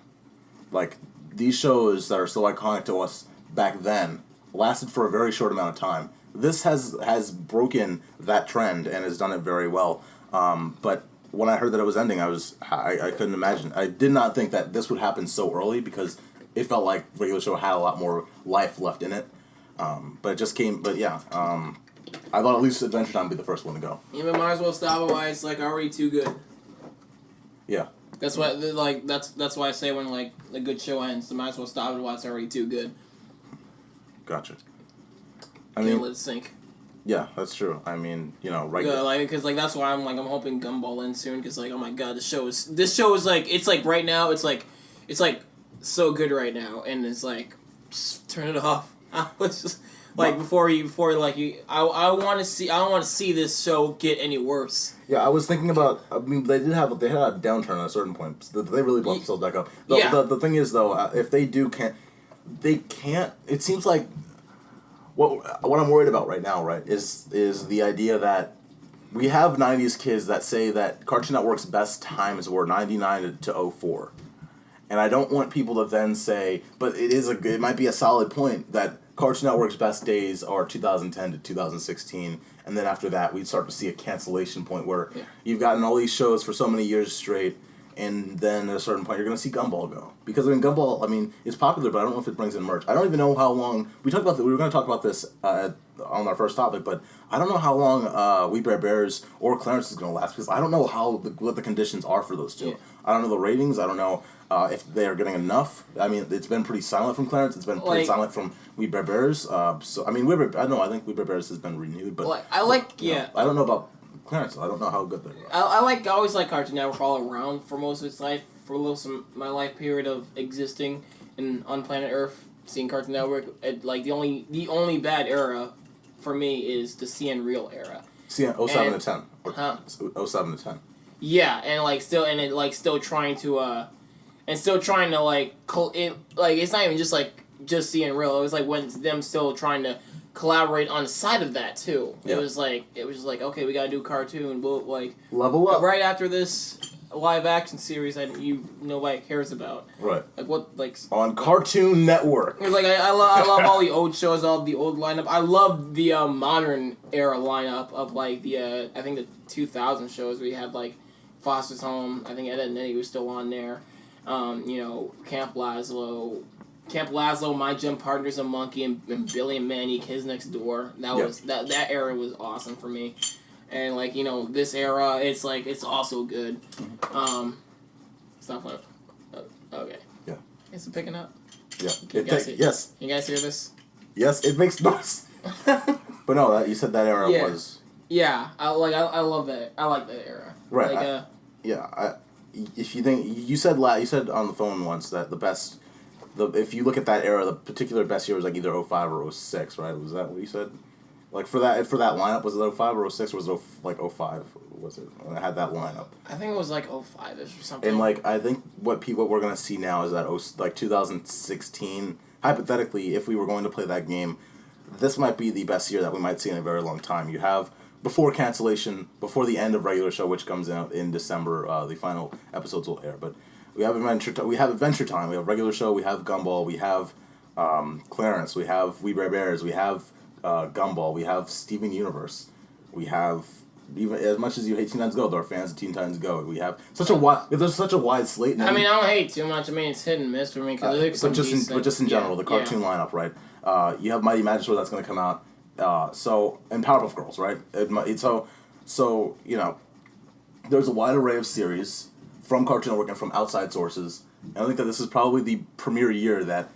Like, these shows that are so iconic to us back then lasted for a very short amount of time. This has broken that trend and has done it very well. But when I heard that it was ending, I couldn't imagine. I did not think that this would happen so early because it felt like regular show had a lot more life left in it. But it just came. But yeah, I thought at least Adventure Time would be the first one to go. Yeah, but might as well stop it while it's like already too good. Yeah. That's why that's why I say when like a good show ends, you might as well stop it while it's already too good. Gotcha. I Can't mean, let it sink. Yeah, that's true. I mean, right. Yeah, like because like that's why I'm hoping Gumball ends soon because like oh my god this show is like it's like right now it's like so good right now and it's like just turn it off. It's just like before I want to see this show get any worse. Yeah, I was thinking about. I mean, they had a downturn at a certain point. They really brought themselves back up. The thing is though, if they can't. It seems like what I'm worried about right now, right, is the idea that we have 90s kids that say that Cartoon Network's best times were 99 to 04. And I don't want people to then say, but it might be a solid point that Cartoon Network's best days are 2010 to 2016, and then after that we'd start to see a cancellation point where you've gotten all these shows for so many years straight, and then at a certain point you're going to see Gumball go. Because, Gumball, it's popular, but I don't know if it brings in merch. I don't even know how long... We were going to talk about this on our first topic, but I don't know how long We Bare Bears or Clarence is going to last, because I don't know what the conditions are for those two. Yeah. I don't know the ratings. I don't know if they are getting enough. It's been pretty silent from Clarence. It's been pretty silent from We Bare Bears. I think We Bare Bears has been renewed, but... I don't know about Clarence. I don't know how good they are. I always like Cartoon Network all around for most of its life. For my life period of existing on planet Earth, seeing Cartoon Network, the only bad era for me is the CN Real era. CN 07 to 10. 07 to 10. Yeah, and still trying to it's not even just CN Real. It was like when them still trying to collaborate on the side of that too. Yeah. It was like okay, we gotta do a cartoon, but level up right after this live action series that nobody cares about. Right. On Cartoon Network. It's I love all the old shows, all the old lineup. I love the modern era lineup of the I think the 2000 shows where you had Foster's Home. I think Ed and Eddie was still on there. Camp Lazlo, My Gym Partner's a Monkey, and Billy and Manny, Kids Next Door. That era was awesome for me. And this era, it's also good. Stop playing. Okay. Yeah. Is it picking up? Yeah. Yes. You guys hear this? Yes, it makes noise. But no, you said that era was. Yeah, I love that. I like that era. Right. If you think you said on the phone once that if you look at that era, the particular best year was either 05 or 06, right? Was that what you said? For that lineup, was it 05 or 06, or was it 05? Was it when I had that lineup? I think it was 05ish or something. And I think what we're gonna see now is that 2016. Hypothetically, if we were going to play that game, this might be the best year that we might see in a very long time. You have before cancellation, before the end of regular show, which comes out in December. The final episodes will air, but we have Adventure Time, we have regular show, we have Gumball, we have Clarence, we have We Bare Bears, we have Gumball, we have Steven Universe, we have, even as much as you hate Teen Titans Go, there are fans of Teen Titans Go. We have there's such a wide slate now. I don't hate too much. it's hit and miss for me because but just in general, the cartoon lineup, right? You have Mighty Magiswords that's going to come out. And Powerpuff Girls, right? There's a wide array of series from Cartoon Network and from outside sources. And I think that this is probably the premiere year that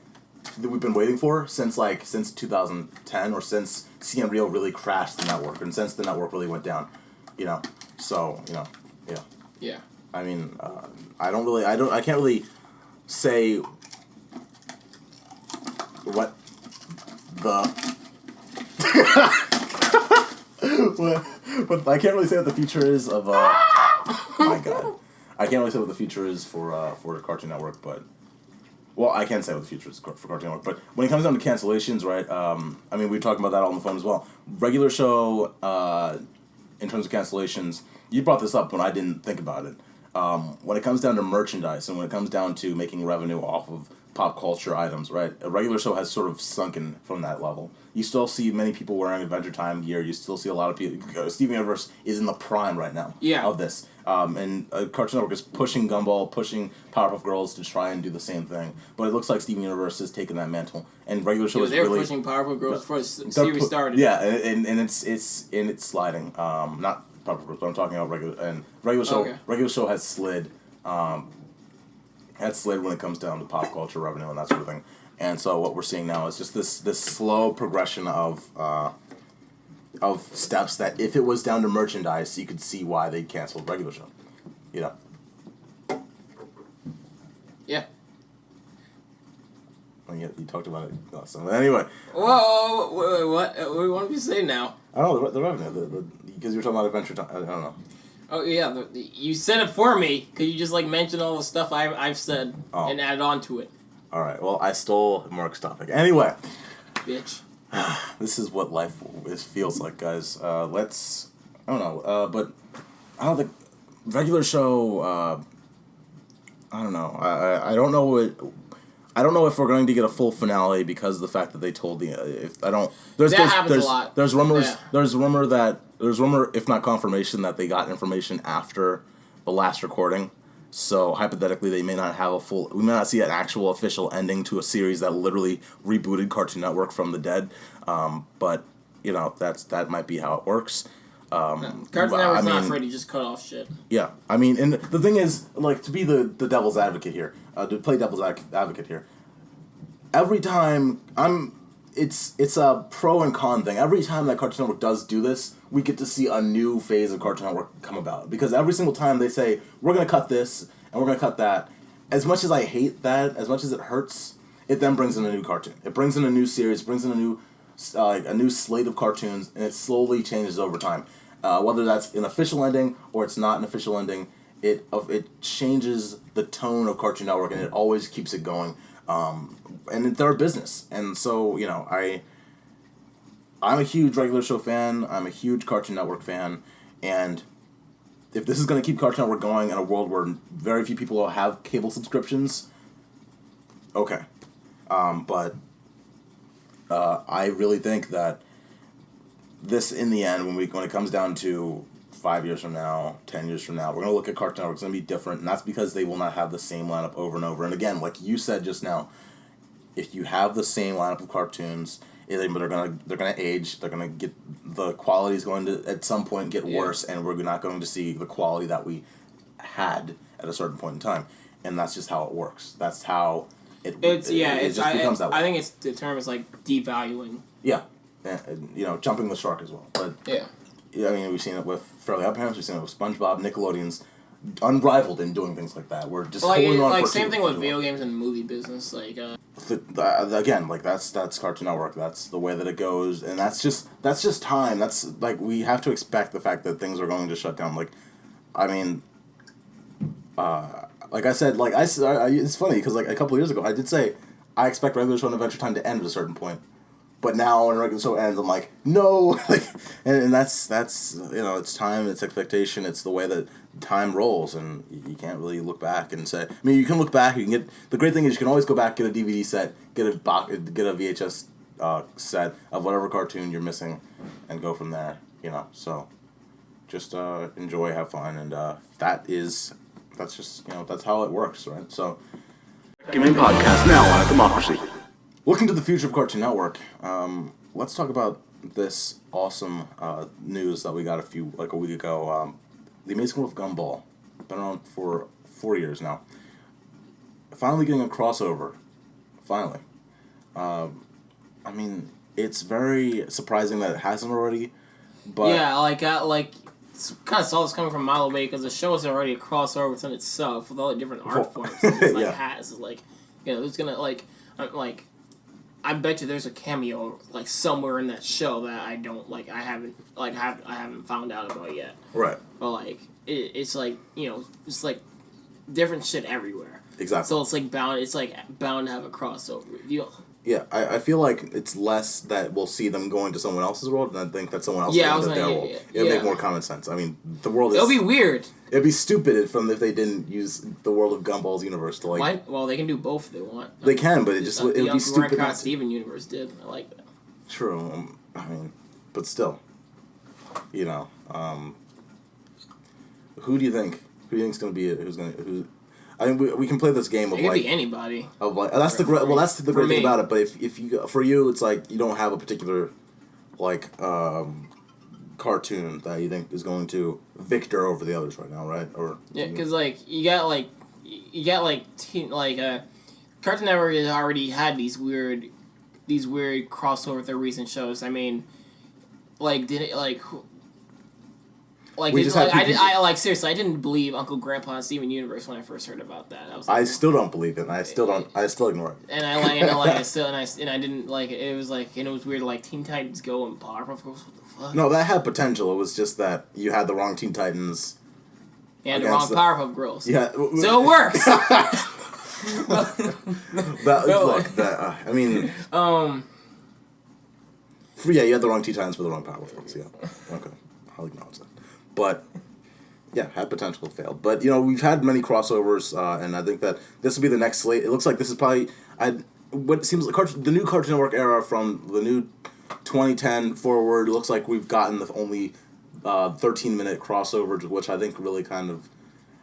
we've been waiting for since 2010, or since CN Real really crashed the network, and since the network really went down. Yeah. Yeah. I can't really say what the but I can't really say what the future is of my God. I can't really say what the future is for Cartoon Network, but I can say what the future is for Cartoon Network. But when it comes down to cancellations, right? We were talking about that on the phone as well. Regular show, in terms of cancellations, you brought this up when I didn't think about it. When it comes down to merchandise and when it comes down to making revenue off of pop culture items, right? A regular show has sort of sunken from that level. You still see many people wearing Adventure Time gear. You still see a lot of people. Steven Universe is in the prime right now of this. And Cartoon Network is pushing Gumball, pushing Powerpuff Girls to try and do the same thing. But it looks like Steven Universe has taken that mantle. And regular show is really... They're pushing Powerpuff Girls before the series started. Yeah, and it's sliding. Not Powerpuff Girls, but I'm talking about regular show. Okay. Regular show has slid. Has slid when it comes down to pop culture revenue and that sort of thing. And so what we're seeing now is just this slow progression of steps that if it was down to merchandise, you could see why they canceled regular show. You know. Yeah. And yet you talked about it last time. Anyway. Whoa, what do you want me to say now? I don't know, the revenue. Because you were talking about Adventure Time. I don't know. Oh, yeah, you said it for me, because you just, mentioned all the stuff I've said and added on to it. Alright, well, I stole Mark's topic. Anyway. Bitch. This is what life feels like, guys. I don't know, but I don't think, regular show, I don't know. I don't know if we're going to get a full finale because of the fact that they told that happens a lot. There's rumors, there's rumor, if not confirmation, that they got information after the last recording. So hypothetically, we may not see an actual official ending to a series that literally rebooted Cartoon Network from the dead. But you know, that might be how it works. Cartoon Network's not afraid to just cut off shit. Yeah, I mean, and the thing is, to be the devil's advocate here, to play devil's advocate here, every time it's a pro and con thing. Every time that Cartoon Network does do this, we get to see a new phase of Cartoon Network come about. Because every single time they say, we're going to cut this, and we're going to cut that, as much as I hate that, as much as it hurts, it then brings in a new cartoon. It brings in a new series, brings in a new slate of cartoons, and it slowly changes over time. Whether that's an official ending or it's not an official ending, it changes the tone of Cartoon Network, and it always keeps it going. And they're a business, and so I'm a huge regular show fan. I'm a huge Cartoon Network fan, and if this is going to keep Cartoon Network going in a world where very few people will have cable subscriptions, okay. But I really think that this, in the end, when it comes down to 5 years from now, 10 years from now, we're going to look at Cartoon Network. It's going to be different, and that's because they will not have the same lineup over and over. And again, like you said just now, if you have the same lineup of cartoons, they're gonna age. They're gonna get, the quality is going to at some point get worse, and we're not going to see the quality that we had at a certain point in time. And that's just how it works. That's how it becomes that way. I think the term is devaluing. Yeah, and, jumping the shark as well. But yeah, I mean, we've seen it with Fairly Odd Parents. We've seen it with SpongeBob. Nickelodeon's unrivaled in doing things like that. We're just holding on for same thing with video games and movie business. Again, that's Cartoon Network. That's the way that it goes, and that's just time. That's we have to expect the fact that things are going to shut down. I mean, like I said, it's funny because a couple of years ago I did say I expect regular show and Adventure Time to end at a certain point. But now when regular show ends, I'm like, no, and that's it's time, it's expectation, it's the way that time rolls, and you can't really look back and say. I mean, you can look back. You can get, the great thing is you can always go back, get a DVD set, get a VHS set of whatever cartoon you're missing, and go from there. So just enjoy, have fun, and that's how it works, right? So, Gaming Podcast now on Athemocracy. Looking to the future of Cartoon Network, let's talk about this awesome news that we got a week ago. The Amazing World of Gumball, been around for 4 years now. Finally getting a crossover. Finally. I mean, it's very surprising that it hasn't already, but... Yeah, kind of saw this coming from a mile away, because the show is already a crossover within itself, with all the different art forms it has. It's gonna, I bet you there's a cameo somewhere in that show that I don't I haven't found out about yet. Right. But it's it's different shit everywhere. Exactly. So it's bound to have a crossover. Yeah, I feel like it's less that we'll see them going to someone else's world, and I think that someone else Yeah, will go to their world. It'll make more common sense. I mean, the world is... It'll be weird. It'd be stupid if they didn't use the world of Gumball's universe to, like... Why? Well, they can do both if they want. They can, but it would be stupid not to. Steven universe did. I like that. True. I mean, but still. You know, who do you think? Who do you think's going to be... Who's... I mean, we can play this game of, it could be anybody. Of, like, that's the great thing about it. But if you for you, it's like you don't have a particular, like, cartoon that you think is going to victor over the others right now, right? Or yeah, because like you got Cartoon Network has already had these weird crossover with their recent shows. I mean, like did it like. Seriously, I didn't believe Uncle Grandpa and Steven Universe when I first heard about that. I still don't believe it. And I still ignore it. And I didn't like it. It was like, and it was weird. Like Teen Titans Go and Powerpuff Girls. What the fuck? No, that had potential. It was just that you had the wrong Teen Titans. And the wrong Powerpuff Girls. Yeah. So it works. I mean. You had the wrong Teen Titans for the wrong Powerpuff Girls. Yeah. Okay, I'll acknowledge that. But, yeah, had potential to fail. But, you know, we've had many crossovers, and I think that this will be the next slate. It looks like this is probably what seems like the new Cartoon Network era from the new 2010 forward. It looks like we've gotten the only 13-minute crossovers, which I think really kind of...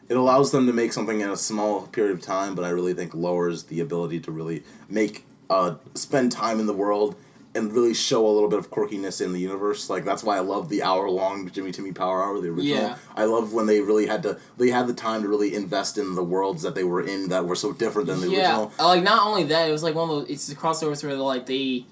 It allows them to make something in a small period of time, but I really think lowers the ability to really spend time in the world and really show a little bit of quirkiness in the universe. Like, that's why I love the hour-long Jimmy Timmy Power Hour, the original. Yeah. I love when they really had the time to really invest in the worlds that they were in that were so different than the original. Yeah, like, not only that, it was like one of those, it's the crossovers where, like, they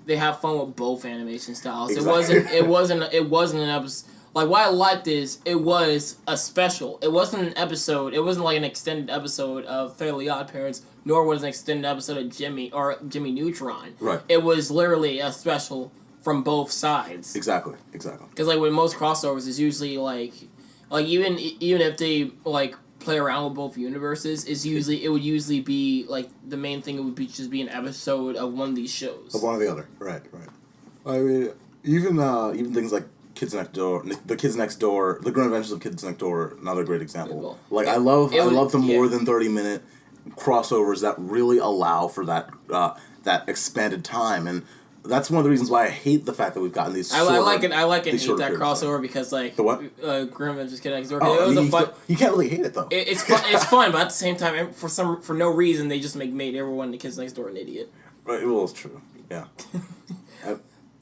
have fun with both animation styles. Exactly. It wasn't an episode... Like, what I liked is, it was a special. It wasn't an episode. It wasn't like an extended episode of Fairly Odd Parents, nor was it an extended episode of Jimmy Neutron. Right. It was literally a special from both sides. Exactly. Because, like, with most crossovers, it's usually, like even if they, like, play around with both universes, it would usually be, like, the main thing would be just be an episode of one of these shows. Of one or the other. Right. I mean, even things like Kids Next Door, The Grown Adventures of Kids Next Door, another great example. Like, I love the more than 30-minute crossovers that really allow for that expanded time, and that's one of the reasons why I hate the fact that we've gotten these. I like it. Hate that crossover because, like, the what? Grown Adventures of Kids Next Door. You can't really hate it though. It's fun. It's fun, but at the same time, for no reason, they just made everyone in the Kids Next Door an idiot. Right. Well, it's true. Yeah.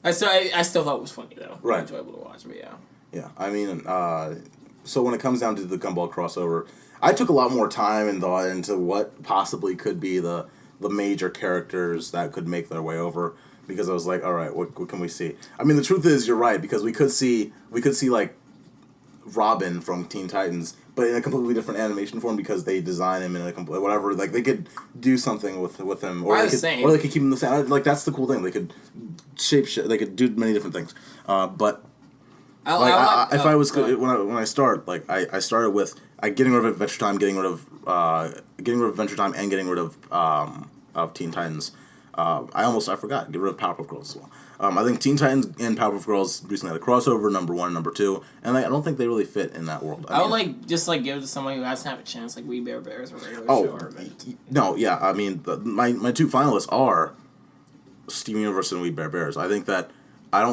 I still thought it was funny though. Right. Enjoyable to watch, but yeah. Yeah, I mean, so when it comes down to the Gumball crossover, I took a lot more time and thought into what possibly could be the major characters that could make their way over, because I was like, all right, what can we see? I mean, the truth is, you're right, because we could see like Robin from Teen Titans, but in a completely different animation form because they design him in a complete whatever. Like, they could do something with him, or they could keep him the same. Like, that's the cool thing. They could they could do many different things. But when I start, like, I started with getting rid of Adventure Time, getting rid of Adventure Time, and getting rid of Teen Titans. I forgot, get rid of Powerpuff Girls as well. I think Teen Titans and Powerpuff Girls recently had a crossover, number 1 and number 2, and I don't think they really fit in that world. I would give it to somebody who hasn't had a chance, like We Bare Bears or regular show. No, yeah, I mean, my two finalists are Steven Universe and We Bare Bears. I think that I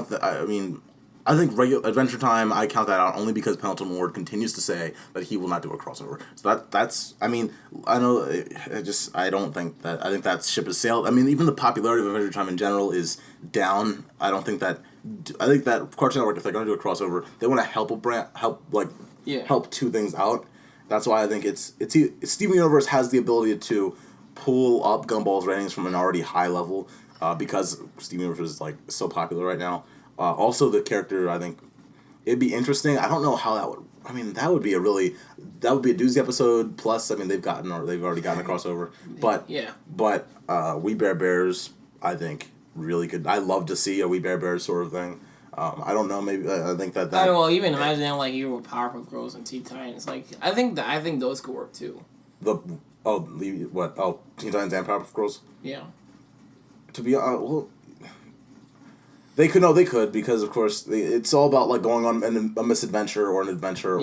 think regular Adventure Time, I count that out only because Pendleton Ward continues to say that he will not do a crossover. So that's I mean, I know, I don't think that, I think that ship has sailed. I mean, even the popularity of Adventure Time in general is down. I think that Cartoon Network, if they're going to do a crossover, they want to help two things out. That's why I think it's Steven Universe has the ability to pull up Gumball's ratings from an already high level, because Steven Universe is, like, so popular right now. Also, the character, I think, it'd be interesting. I don't know how that would... I mean, that would be a doozy episode. Plus, I mean, they've already gotten a crossover. But, yeah. But We Bare Bears, I think, really could... I'd love to see a We Bare Bears sort of thing. I don't know, maybe... I think that... even imagine, like, you were Powerpuff Girls and Teen Titans. Like, I think those could work, too. Teen Titans and Powerpuff Girls? Yeah. To be well, they could because of course it's all about like going on a misadventure or an adventure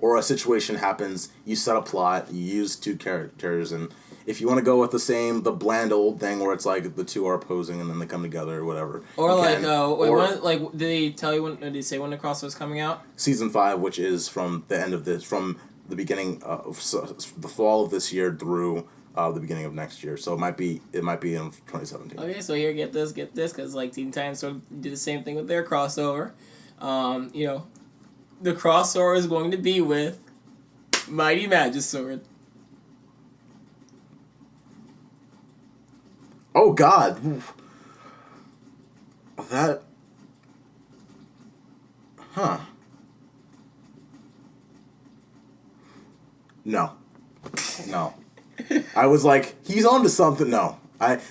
or a situation happens. You set a plot, you use two characters, and if you want to go with the bland old thing where it's like the two are opposing and then they come together or whatever. Or did they tell you did they say when the crossover was coming out? Season 5, which is from the beginning of the fall of this year through the beginning of next year. So it might be in 2017. Okay, so here, get this, because like Teen Titans sort of did the same thing with their crossover. The crossover is going to be with Mighty Magisword. Oh God, that, huh? No. I was like, he's on to something. No,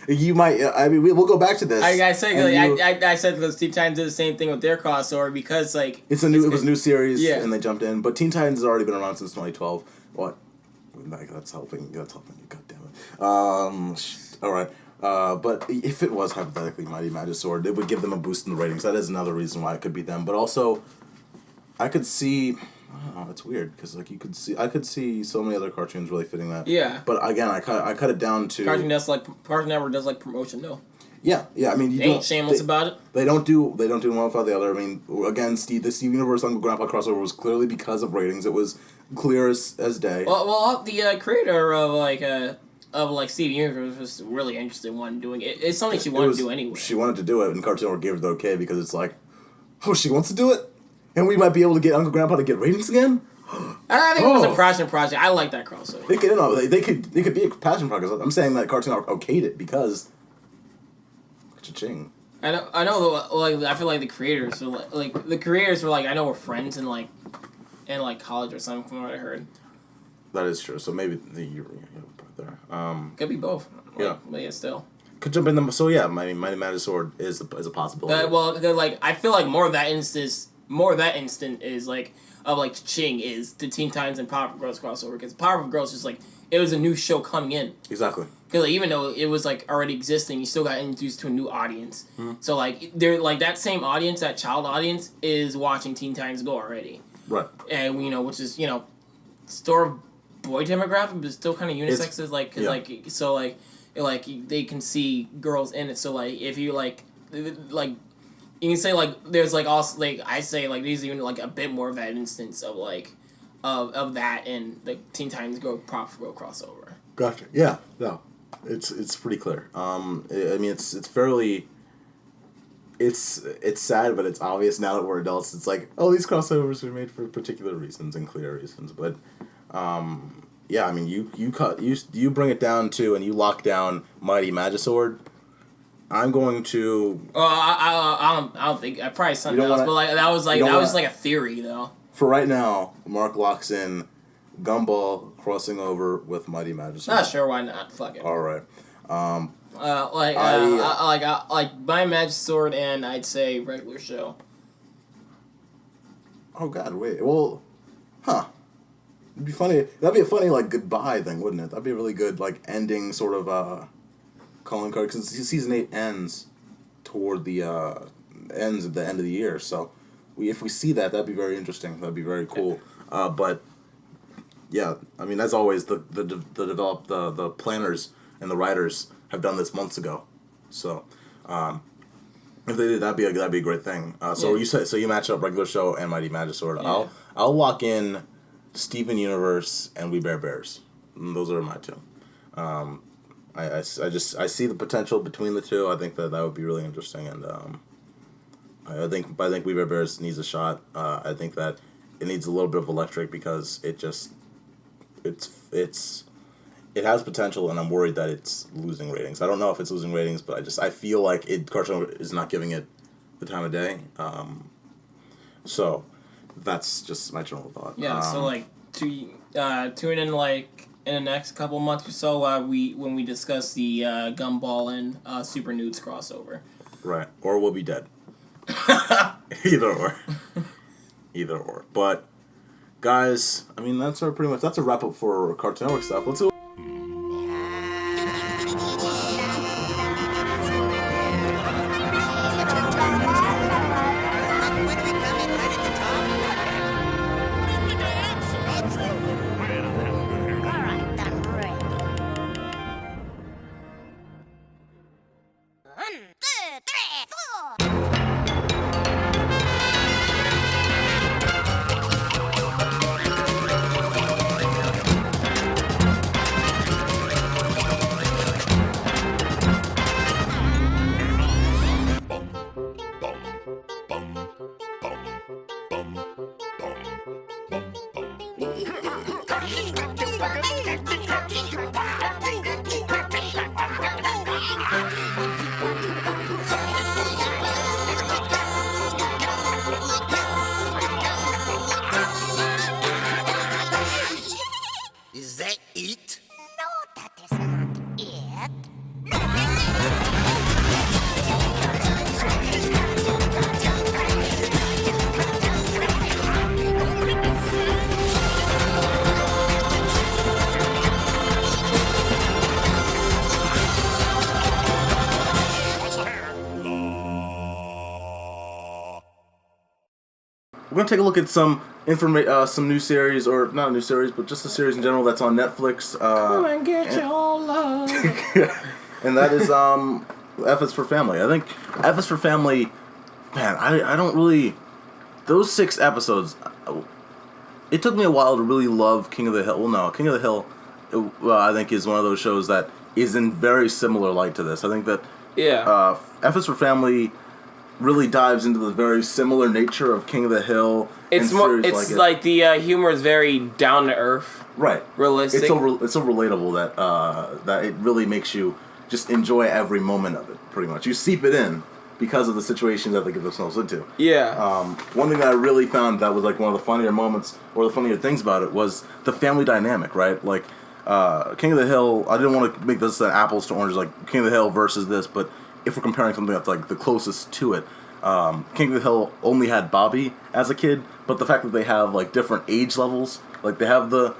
we'll go back to this. I said because Teen Titans did the same thing with their crossover because like it was a new series and they jumped in, but Teen Titans has already been around since 2012. What? Like, that's helping. God damn it. All right. But if it was hypothetically Mighty Magisword, it would give them a boost in the ratings. That is another reason why it could be them. But also, I could see. Oh, it's weird because like I could see so many other cartoons really fitting that. Yeah. But again, I cut it down to Cartoon Network does like promotion though. Yeah. I mean, they ain't shameless about it. They don't do one without the other. I mean, again, the Steve Universe Uncle Grandpa crossover was clearly because of ratings. It was clear as day. Well, the creator of Steve Universe was really interested in one doing it. It's something she wanted to do anyway. She wanted to do it, and Cartoon Network gave her the okay because it's like, oh, she wants to do it, and we might be able to get Uncle Grandpa to get ratings again. I think it was a passion project. I like that crossover. They could be a passion project. I'm saying that Cartoon Network okayed it because, cha-ching. I know. Like I feel like the creators were like I know we're friends in college or something from what I heard. That is true. So maybe you're there. Could be both. Yeah. But yeah, still. Could jump in them. So yeah, Mighty Magisword is a possibility. I feel like more of that instant is like of Ching is the Teen Titans and Powerpuff Girls crossover because Powerpuff Girls is like it was a new show coming in. Exactly. Because even though it was already existing, you still got introduced to a new audience. Mm-hmm. So they're that same audience, that child audience, is watching Teen Titans Go already. Right. And which is still boy demographic, but still kind of unisex. They can see girls in it. So if you you can say there's also I say there's even a bit more of that instance of of that in the Teen Titans Go Powerpuff Girl crossover. Gotcha. Yeah. No. It's pretty clear. I mean it's fairly. It's sad, but it's obvious now that we're adults. It's like, oh, these crossovers are made for particular reasons and clear reasons. But, yeah, I mean, you bring it down to and you lock down Mighty Magisword. I'm going to. I don't think probably something else, but that was a theory though. For right now, Mark locks in Gumball crossing over with Mighty Magisword. Not sure why not. Fuck it. All right. Mighty Magisword and I'd say regular show. Oh God, wait. Well, it'd be funny. That'd be a funny goodbye thing, wouldn't it? That'd be a really good ending sort of calling card because season 8 ends toward the ends at the end of the year. So if we see that, that'd be very interesting. That'd be very cool. But yeah, I mean, as always, the planners and the writers have done this months ago, so if they did, that'd be a great thing. You match up regular show and Mighty Magisword. Yeah. I'll lock in Steven Universe and We Bare Bears. Those are my two. I see the potential between the two. I think that would be really interesting, and I think We Bare Bears needs a shot. I think that it needs a little bit of electric because it has potential, and I'm worried that it's losing ratings. I don't know if it's losing ratings, but I feel like Cartoon is not giving it the time of day. So that's just my general thought. Yeah. Tune in in the next couple months or so when we discuss the Gumball and Super Nudes crossover. Right, or we'll be dead. Either or. But guys, I mean that's a wrap up for Cartoon Network stuff. Let's do. Is that it? No, that is not it. We're gonna take a look at some new series, or not a new series, but just a series in general that's on Netflix. Come and get your love. And that is F is for Family. I think F is for Family. Man, I don't really. Those 6 episodes. It took me a while to really love King of the Hill. Well, no, King of the Hill. I think is one of those shows that is in very similar light to this. I think that F is for Family really dives into the very similar nature of King of the Hill. It's more. It's like the humor is very down to earth. Right. Realistic. It's so relatable that it really makes you just enjoy every moment of it. Pretty much, you seep it in because of the situations that they get themselves into. Yeah. One thing that I really found that was like one of the funnier moments or the funnier things about it was the family dynamic. Right. Like King of the Hill. I didn't want to make this an apples to oranges like King of the Hill versus this, but if we're comparing something that's like the closest to it, King of the Hill only had Bobby as a kid, but the fact that they have like different age levels, like they have the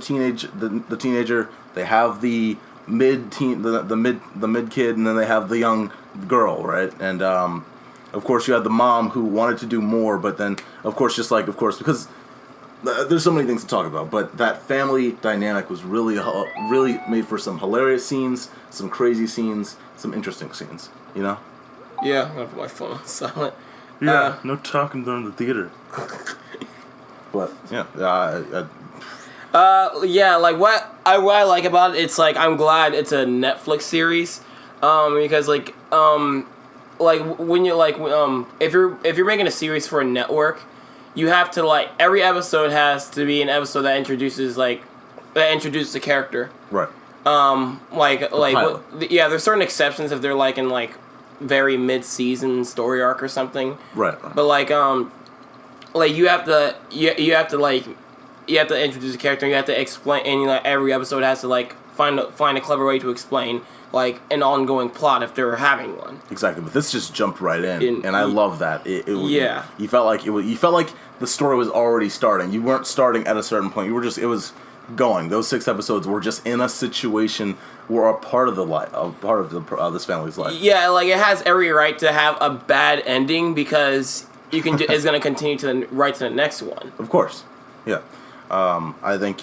teenager, they have the mid teen, the mid kid, and then they have the young girl, right? And of course you had the mom who wanted to do more, but then because there's so many things to talk about, but that family dynamic was really made for some hilarious scenes, some crazy scenes, some interesting scenes, you know? Yeah, I have my phone on silent. Yeah, no talking during the theater. But yeah, yeah, like what I like about it, it's like I'm glad it's a Netflix series, because like when you if you're making a series for a network, you have to like every episode has to be an episode that introduces the character. Right. There's certain exceptions if they're like in like very mid-season story arc or something. Right. But like you have to introduce a character and you have to explain, and every episode has to like find a clever way to explain like an ongoing plot if they're having one. Exactly, but this just jumped right in and I love that. You felt like the story was already starting. You weren't starting at a certain point. It was going. Those 6 episodes were just in a situation were a part of this family's life. Yeah, like it has every right to have a bad ending because it's going to continue to the next one. Of course, yeah. I think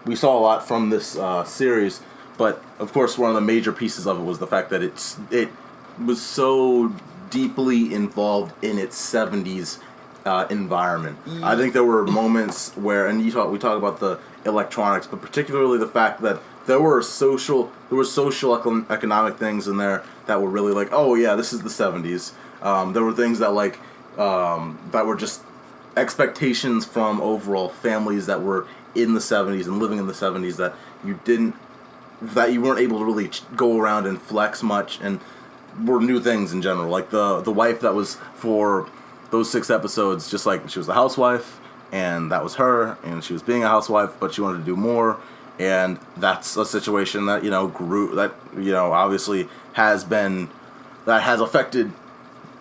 we saw a lot from this series, but of course one of the major pieces of it was the fact that it was so deeply involved in its 70s environment. I think there were moments where, and we talk about the electronics, but particularly the fact that there were social economic things in there that were really like, oh yeah, this is the 70s. There were things that like that were just expectations from overall families that were in the 70s and living in the 70s that you weren't able to really go around and flex much, and were new things in general. Like the wife that was for those 6 episodes, just like she was a housewife, and that was her, and she was being a housewife, but she wanted to do more. And that's a situation that grew, that obviously has affected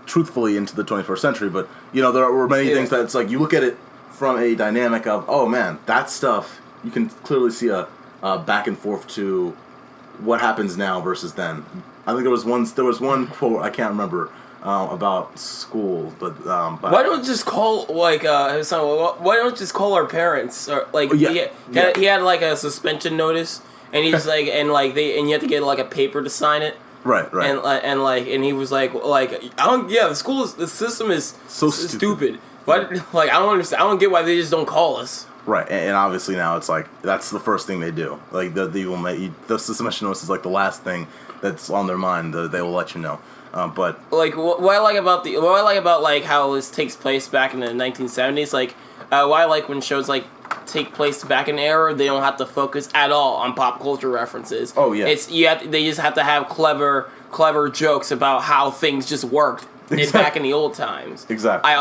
truthfully into the 21st century. But there were many things that it's like you look at it from a dynamic of, oh man, that stuff you can clearly see a back and forth to what happens now versus then. I think there was one quote I can't remember about school, but why don't just call his son? Why don't just call our parents? Or like he had like a suspension notice, and he's like, and you have to get like a paper to sign it. Right. And he was like the system is so stupid. But like I don't understand. I don't get why they just don't call us. Right, and obviously now it's like that's the first thing they do. Like the suspension notice is like the last thing that's on their mind. They will let you know. But like what I like about like how this takes place back in the 1970s, like what I like when shows like take place back in the era, they don't have to focus at all on pop culture references. Oh yeah, they just have to have clever jokes about how things just worked back in the old times. Exactly. I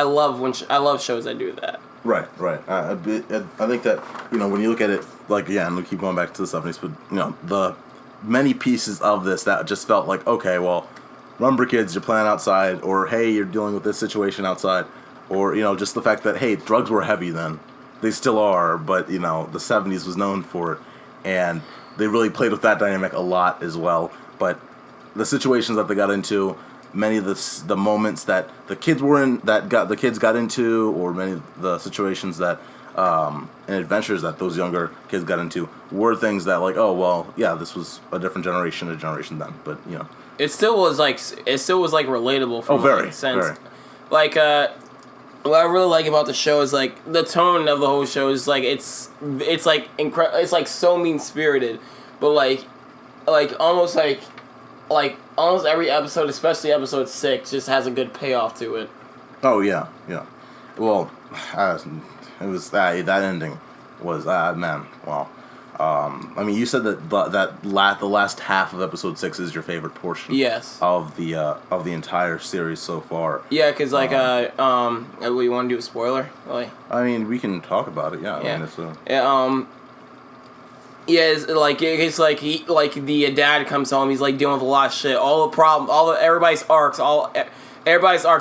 love shows that do that. Right. I think that, when you look at it, like, and we keep going back to the 70s, but, the many pieces of this that just felt like, okay, well, remember kids, you're playing outside, or, hey, you're dealing with this situation outside, or, just the fact that, hey, drugs were heavy then. They still are, but, the 70s was known for it, and they really played with that dynamic a lot as well, but the situations that they got into, many of the moments that the kids were in, the kids got into, or many of the situations that and adventures that those younger kids got into were things that, like, oh well, yeah, this was a different generation then, but it still was like relatable from very sense. very. Like what I really like about the show is like the tone of the whole show is like it's like it's like so mean spirited, but like almost almost every episode, especially episode 6, just has a good payoff to it. Oh yeah. Well, it was that ending was man, wow. I mean, you said that the last half of episode 6 is your favorite portion. Yes. Of the entire series so far. Yeah, because like we want to do a spoiler. Really? I mean, we can talk about it. Yeah. Yeah. I mean, it's yeah, it's like the dad comes home. He's like dealing with a lot of shit. All the problems, everybody's arcs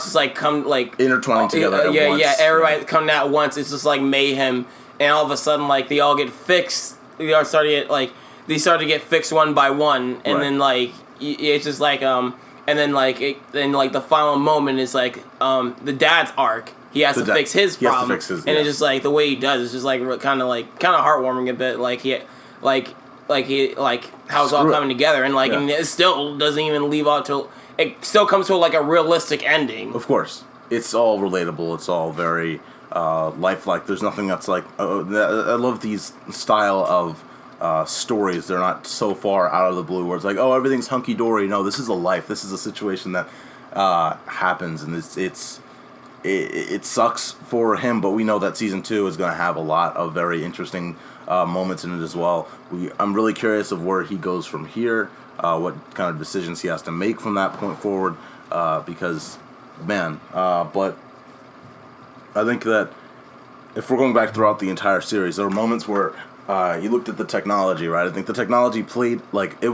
is like come like intertwining together. At once. Everybody coming at once. It's just like mayhem, and all of a sudden like they all get fixed. They start to get fixed one by one, and then like it's just like and then like the final moment is like the dad's arc. He has to fix his problem, it's just like the way he does is just like kind of heartwarming a bit. Like how it's all coming together, and and it still doesn't even leave out till it still comes to like a realistic ending. Of course, it's all relatable. It's all very lifelike. There's nothing that's like I love these style of stories. They're not so far out of the blue where it's like, oh, everything's hunky dory. No, this is a life. This is a situation that happens, and it sucks for him, but we know that season 2 is going to have a lot of very interesting moments in it as well. I'm really curious of where he goes from here, what kind of decisions he has to make from that point forward, because, man, but I think that if we're going back throughout the entire series, there are moments where you looked at the technology, right? I think the technology played, like, it.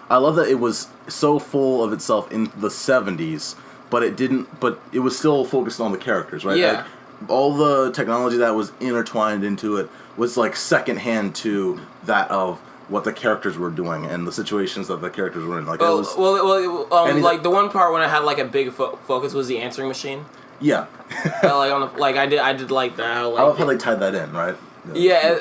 I love that it was so full of itself in the 70s, but it was still focused on the characters, right? Yeah. Like, all the technology that was intertwined into it was like secondhand to that of what the characters were doing and the situations that the characters were in. Like, like the one part when I had like a big focus was the answering machine. Yeah. I did like that. I love how they tied that in, right? Yeah,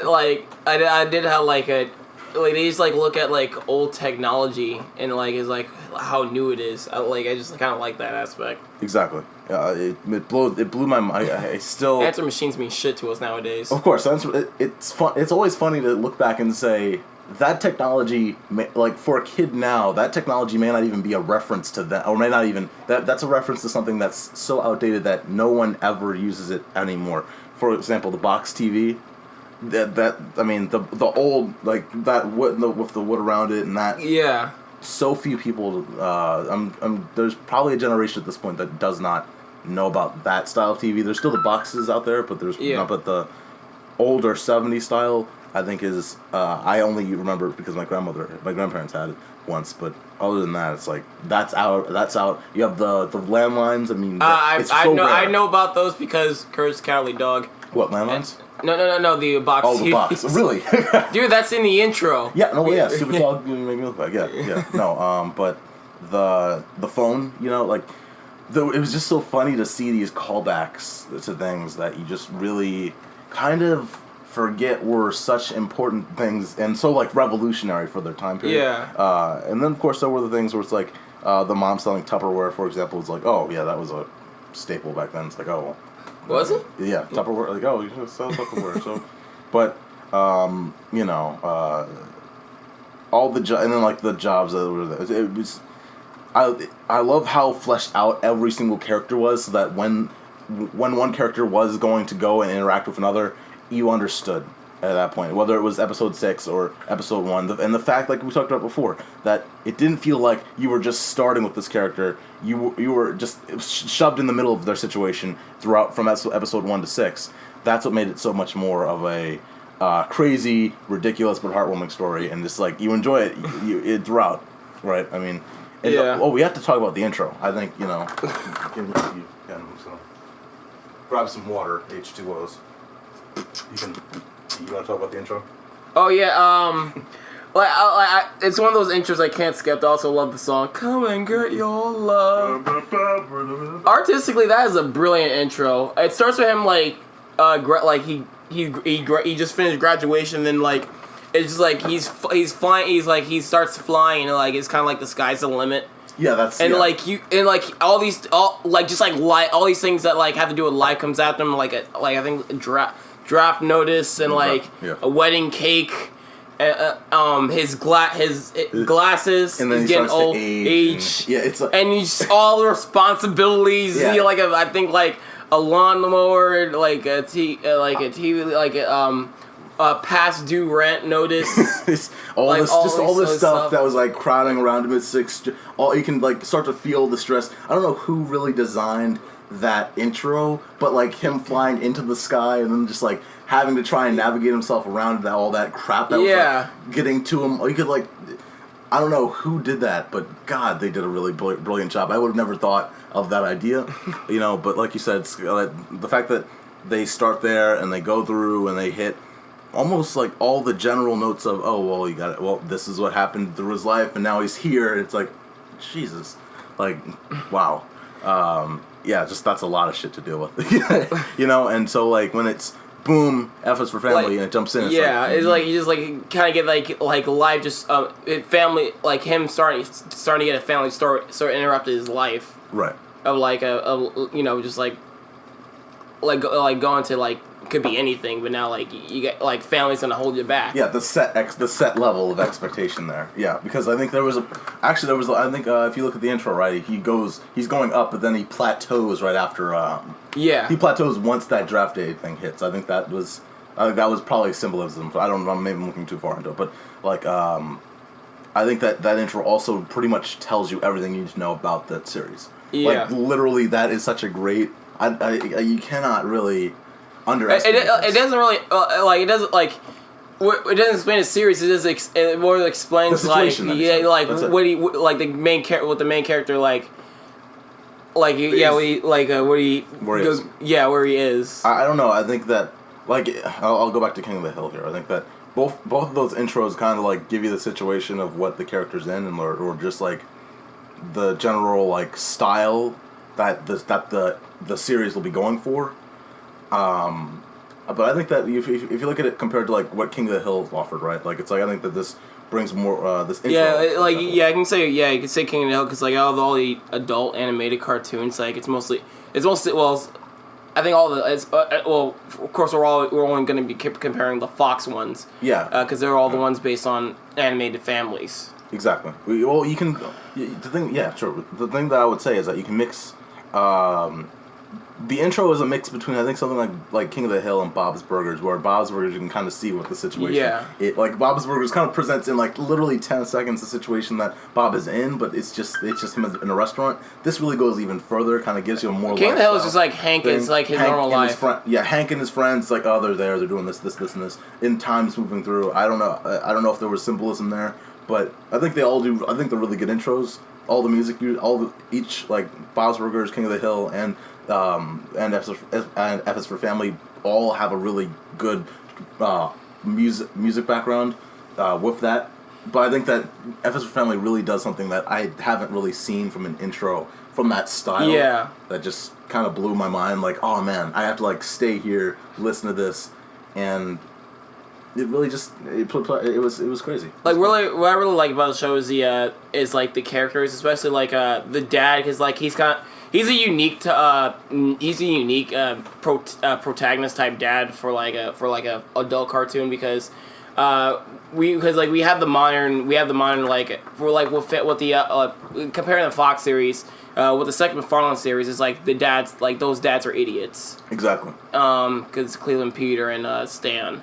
I did have like a. Like they just like look at like old technology and like is like how new it is. I just kind of like that aspect. Exactly. It blew my mind. I still answer machines mean shit to us nowadays. Of course, it's fun. It's always funny to look back and say that technology, like for a kid now, that technology may not even be a reference to that, or may not even that's a reference to something that's so outdated that no one ever uses it anymore. For example, the box TV. That I mean the old like that wood with the wood around it and that so few people there's probably a generation at this point that does not know about that style of TV. There's still the boxes out there, but there's not. But the older 70s style I think is I only remember it because my grandparents had it once, but other than that it's like that's out. You have the landlines. I mean I know about those because Kurt's Cowardly Dog. What, landlines? No, the box. Oh, the box. Really? Dude, that's in the intro. Yeah, no, yeah, stupid dog, you make me look like, yeah. No, but the phone, like, it was just so funny to see these callbacks to things that you just really kind of forget were such important things and so, like, revolutionary for their time period. Yeah. And then, of course, there were the things where it's like, the mom selling Tupperware, for example, was like, oh, yeah, that was a staple back then. It's like, oh, well. Was it? Yeah, Tupperware. Like, oh, you should sell Tupperware. So, but all the and then like the jobs that were there. It was I love how fleshed out every single character was, so that when one character was going to go and interact with another, you understood at that point, whether it was episode 6 or episode 1. And the fact, like we talked about before, that it didn't feel like you were just starting with this character. You were just shoved in the middle of their situation throughout from episode 1 to 6. That's what made it so much more of a crazy, ridiculous, but heartwarming story. And just like you enjoy it throughout, right? I mean, we have to talk about the intro. I think grab some water, H2Os. You want to talk about the intro? Oh yeah, it's one of those intros I can't skip. I also love the song "Come and Get Your Love." Artistically, that is a brilliant intro. It starts with him he just finished graduation, and then it's just like he's flying. He starts flying, and it's kind of like the sky's the limit. Yeah, that's and all these things that have to do with life comes at them I think draft notice and a wedding cake, his glasses, and then he's getting old, age, it's and he's all the responsibilities. Yeah. I think a lawnmower, a TV, a past due rent notice. all this stuff that was crowding around him at 6. You can start to feel the stress. I don't know who really designed that intro, but him flying into the sky and then just having to try and navigate himself around all that crap that was getting to him. You could I don't know who did that, but God, they did a really brilliant job. I would have never thought of that idea, but like you said, the fact that they start there and they go through and they hit almost all the general notes of, this is what happened through his life and now he's here. It's Jesus, wow. Just that's a lot of shit to deal with, and so to it's boom, F is for family, and it jumps in. It's you just kind of get life just family, him starting to get a family sort of interrupted his life, right? Of just going to could be anything, but now you get family's gonna hold you back. Yeah, the set level of expectation there. Yeah, because I think if you look at the intro, right, he's going up, but then he plateaus right after. He plateaus once that draft day thing hits. I think that was probably symbolism. I don't know. Maybe I'm looking too far into it, but I think that intro also pretty much tells you everything you need to know about that series. Yeah. Literally, that is such a great. You cannot really underestimate it doesn't really it doesn't explain the series. It just it more explains the situation, what the main character where he is. I don't know. I think that I'll go back to King of the Hill here. I think that both of those intros kind of give you the situation of what the character's in, and or just the general style that the series will be going for. But I think that if you look at it compared to what King of the Hill offered, right? It's I think that this brings more this intro. I can say you can say King of the Hill because out of all the adult animated cartoons, it's mostly I think all the of course we're only going to be comparing the Fox ones. Yeah. Because they're all the ones based on animated families. Exactly. You can the thing. Yeah, sure. The thing that I would say is that you can mix. The intro is a mix between I think something like King of the Hill and Bob's Burgers, where Bob's Burgers you can kind of see what the situation. Yeah. Bob's Burgers kind of presents in literally 10 seconds the situation that Bob is in, but it's just him in a restaurant. This really goes even further, kind of gives you a more. King of the Hill is just Hank is his normal life. Hank and his friends they're there, they're doing this, and this. In time's moving through. I don't know if there was symbolism there, but I think they all do. I think they're really good intros. All the music, each Bob's Burgers, King of the Hill, and F is for Family all have a really good music background with that. But I think that F is for Family really does something that I haven't really seen from an intro from that style. Yeah. That just kind of blew my mind. Oh man, I have to stay here, listen to this, and it really just it was crazy. What I really like about the show is the characters, especially the dad, because he's a unique protagonist type dad for a adult cartoon, because we have the modern like for like with the comparing the Fox series with the second McFarlane series is like the dads, like those dads are idiots. Exactly. Because Cleveland Peter and Stan,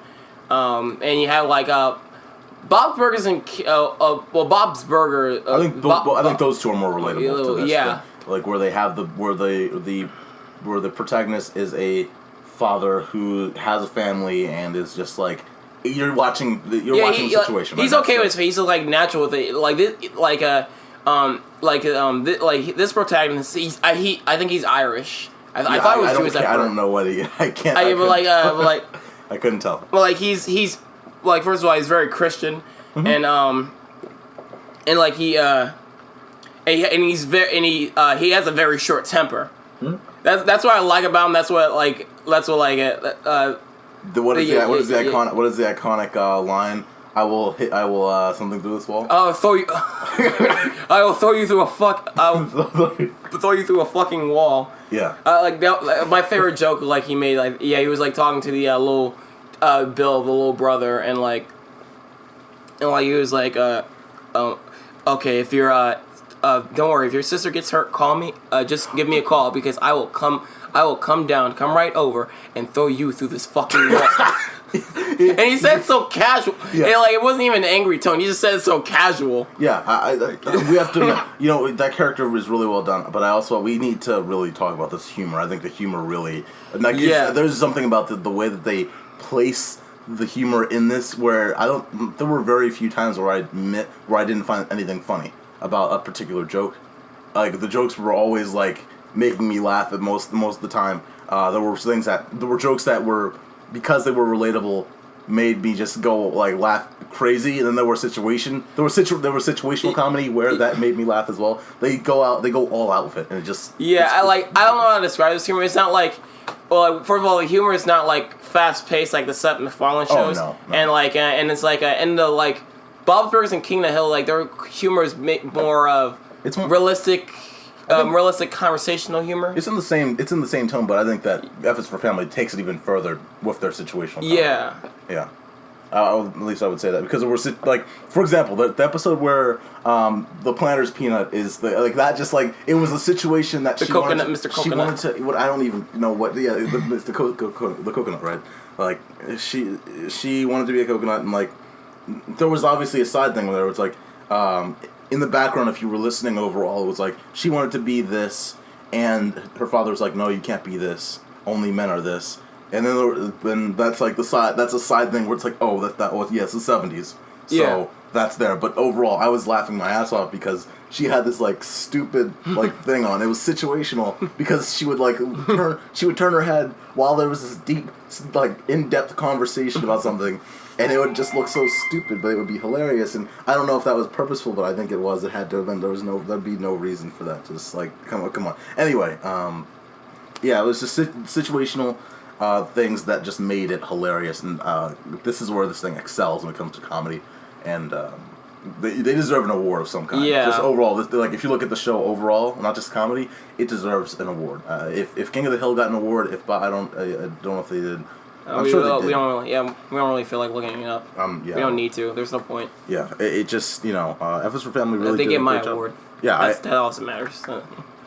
and you have like Bob's Burgers and Bob's Burger. I think those two are more relatable to this. Yeah. Like where they have where the protagonist is a father who has a family and is just like you're watching the situation. He's okay with it. He's like natural with it. Like this, this protagonist. I think he's Irish. I thought it was Jewish. I don't know what he. I can't. I couldn't tell. Well, like he's like first of all he's very Christian and like he has a very short temper. That's what I like about him. What is the iconic line? I will something through this wall. I will throw you through a fucking wall. Yeah. My favorite joke like he made he was like talking to the little Bill, the little brother, and he was like okay, if you're don't worry, if your sister gets hurt, call me. Just give me a call because I will come come right over and throw you through this fucking wall. And he said so casual. Yeah. And, it wasn't even an angry tone. He just said it so casual. Yeah, we have to. That character was really well done. But we need to really talk about this humor. I think the humor really. There's something about the way that they place the humor in this where there were very few times where I didn't find anything funny about a particular joke. Like the jokes were always like making me laugh at most of the time. There were jokes that were, because they were relatable, made me just go like laugh crazy. And then there was situational comedy where that made me laugh as well. They go all out with it, and it just I don't know how to describe this humor. It's not like, well, first of all, the humor is not like fast paced like the Seth MacFarlane shows. Oh, no. And and it's like and the like Bob's Burgers and King of the Hill, like their humor is more of realistic conversational humor. It's in the same tone, but I think that F is for Family takes it even further with their situational comedy. Yeah. Yeah. At least I would say that, because it was like, for example, the episode where the planter's peanut is that just like it was a situation that Mr. Coconut. She wanted to. What I don't even know what. Yeah, the coconut, right? Like she wanted to be a coconut, and like there was obviously a side thing where it was like in the background, if you were listening overall, it was like she wanted to be this, and her father was like, no, you can't be this. Only men are this. And then that's like the side. That's a side thing where it's like, oh, it's the 70s. So that's there. But overall, I was laughing my ass off because she had this like stupid like thing on. It was situational because she would turn her head while there was this deep like in-depth conversation about something, and it would just look so stupid, but it would be hilarious. And I don't know if that was purposeful, but I think it was. It had to have been. There'd be no reason for that. Just like come on. Anyway, it was just situational. Things that just made it hilarious, and this is where this thing excels when it comes to comedy, and they deserve an award of some kind. Yeah. Just overall, like if you look at the show overall, not just comedy, it deserves an award. If King of the Hill got an award, I don't know if they did. I'm sure they did. We don't really feel like looking it up. We don't need to. There's no point. Yeah, it just F is for Family really. They did get a my great award. Job. Yeah, that also matters.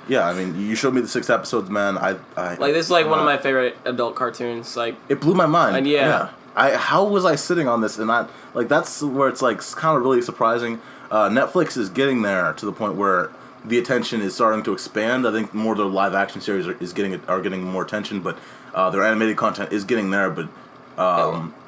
Yeah, I mean, you showed me the 6 episodes, man. I this is like one of my favorite adult cartoons. Like it blew my mind. And yeah. How was I sitting on this and not like that's where it's like kind of really surprising. Netflix is getting there to the point where the attention is starting to expand. I think more of their live action series are getting more attention, but their animated content is getting there. But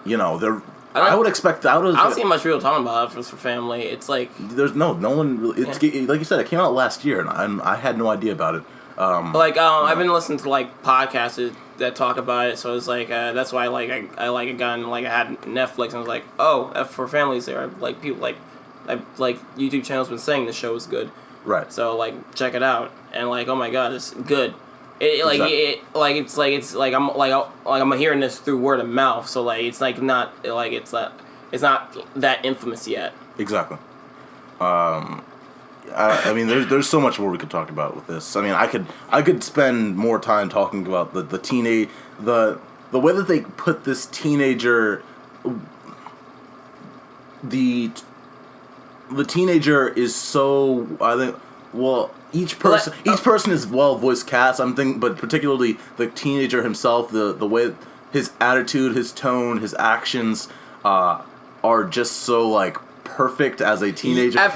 they're. I would expect. I don't see much real talking about F is for Family. It's like there's no one. Really, it's like you said, it came out last year, and I had no idea about it. I've been listening to like podcasts that talk about it, so it's like that's why I like it got I had Netflix and I was like, oh, F for Family's there. Like people like YouTube channels been saying the show is good, right? So like check it out, and like oh my god, it's good. I'm hearing this through word of mouth, so like it's like not like it's not that infamous yet. Exactly. I mean, there's so much more we could talk about with this. I mean, I could spend more time talking about the way that they put this teenager. the teenager is so, I think, well, each person is well voice cast. I'm thinking, but particularly the teenager himself, the way his attitude, his tone, his actions are just so like perfect as a teenager. When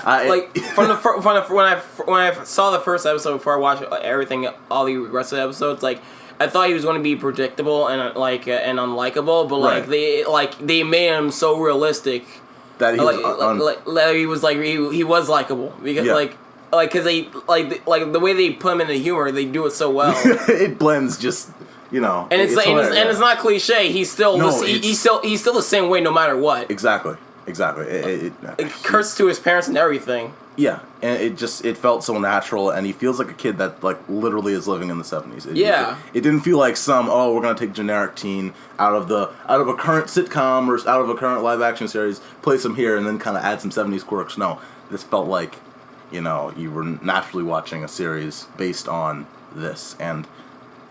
I saw the first episode before I watched everything, all the rest of the episodes, like I thought he was going to be predictable and and unlikable, but they made him so realistic that he was likable because because they the way they put him into humor, they do it so well. It blends just. And it's not cliche. He's still he's still the same way no matter what. Exactly. It curses to his parents and everything. Yeah, and it felt so natural, and he feels like a kid that like literally is living in the 70s. It didn't feel like we're gonna take generic teen out of a current sitcom or out of a current live action series, place him here, and then kind of add some 70s quirks. No, this felt like you were naturally watching a series based on this, and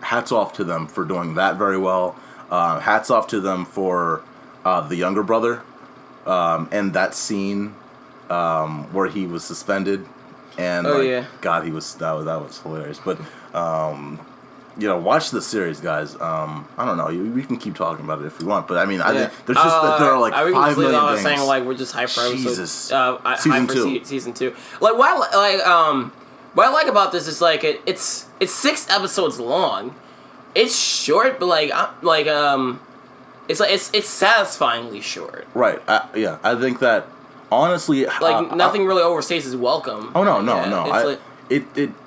hats off to them for doing that very well. Hats off to them for the younger brother and that scene where he was suspended, and God, that was hilarious. But watch the series, guys. I don't know. We can keep talking about it if we want, but I mean, I think there are like 5 million things. Saying like we're just hyped for Jesus. Season 2. Like what I like about this is like it's 6 episodes long. It's short, but it's satisfyingly short. Right. I think that honestly, nothing really overstays its welcome. Oh no.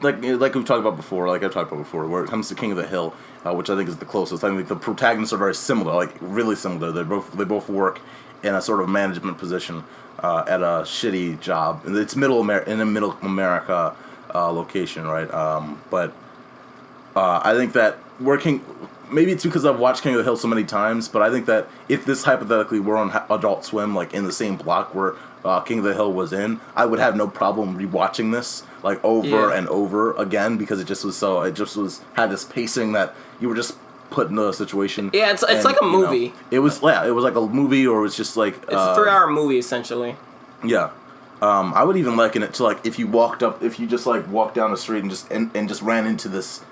Like we've talked about before. Like I've talked about before, where it comes to King of the Hill, which I think is the closest. I think the protagonists are very similar, like really similar. They both work in a sort of management position at a shitty job, and it's middle America location, right? But I think that maybe it's because I've watched King of the Hill so many times, but I think that if this hypothetically were on Adult Swim, like in the same block where King of the Hill was in, I would have no problem rewatching this like over and over again, because it just had this pacing that you were just put in a situation. Yeah, it's like a movie. It was like a movie, or it was just like it's a 3-hour movie essentially. Yeah. I would even liken it to like if you just like walked down the street and just ran into this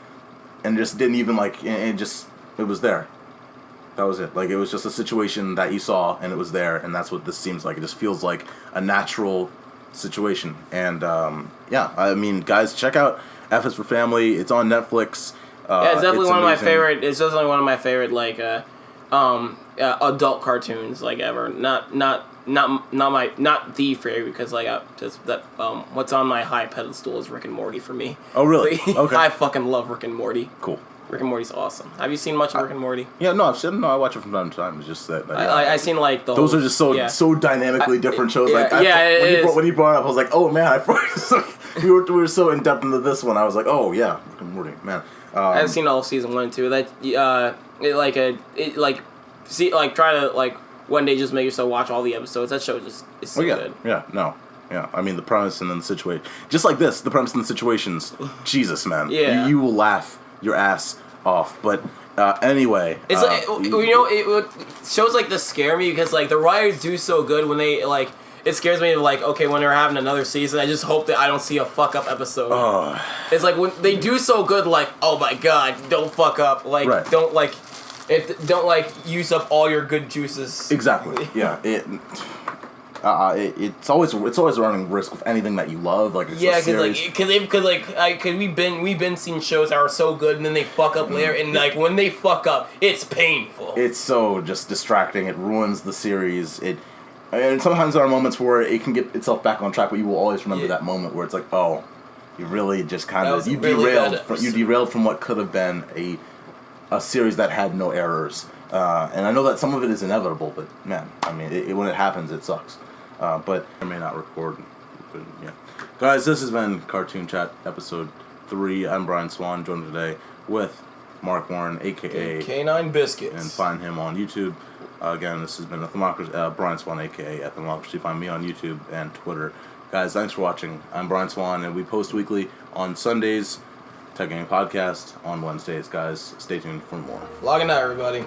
and just didn't even it was there. That was it. Like it was just a situation that you saw and it was there, and that's what this seems like. It just feels like a natural situation. And I mean, guys, check out F is for Family. It's on Netflix. It's definitely one of my favorite. It's definitely one of my favorite adult cartoons ever. Not the favorite, because what's on my high pedestal is Rick and Morty for me. Oh really? Okay. I fucking love Rick and Morty. Cool. Rick and Morty's awesome. Have you seen much of Rick and Morty? Yeah, no, I watch it from time to time. It's just that I've seen those are just so dynamically different shows. When you brought it up, I was like, oh man, I forgot. we were so in depth into this one. I was like, oh yeah, Rick and Morty, man. I've seen all of season 1 and 2. Try to one day just make yourself watch all the episodes. That show is so good. Yeah, no. Yeah, I mean the premise and then the situation. Just like this, the premise and the situations. Jesus, man. Yeah. You will laugh your ass off. But anyway. It's it shows like this scare me because the writers do so good when they it scares me okay, when they're having another season, I just hope that I don't see a fuck up episode. It's like when they do so good, oh my god, don't fuck up. Right. Don't use up all your good juices. Exactly. Yeah. It's always running risk with anything that you love. Because we've been seeing shows that are so good and then they fuck up later, and when they fuck up, it's painful. It's so just distracting. It ruins the series. And sometimes there are moments where it can get itself back on track, but you will always remember that moment where it's like, oh, you really just kind of derailed from what could have been a series that had no errors. And I know that some of it is inevitable, but man, I mean, when it happens, it sucks. But I may not record. But, yeah. Guys, this has been Cartoon Chat episode 3. I'm Bryan Swan, joined today with Mark Warren, aka K9 Biskuts, and find him on YouTube. Again, this has been Bryan Swan, aka athemocracy. Find me on YouTube and Twitter. Guys, thanks for watching. I'm Bryan Swan, and we post weekly on Sundays. Tech Game Podcast on Wednesdays, guys. Stay tuned for more. Logging out, everybody.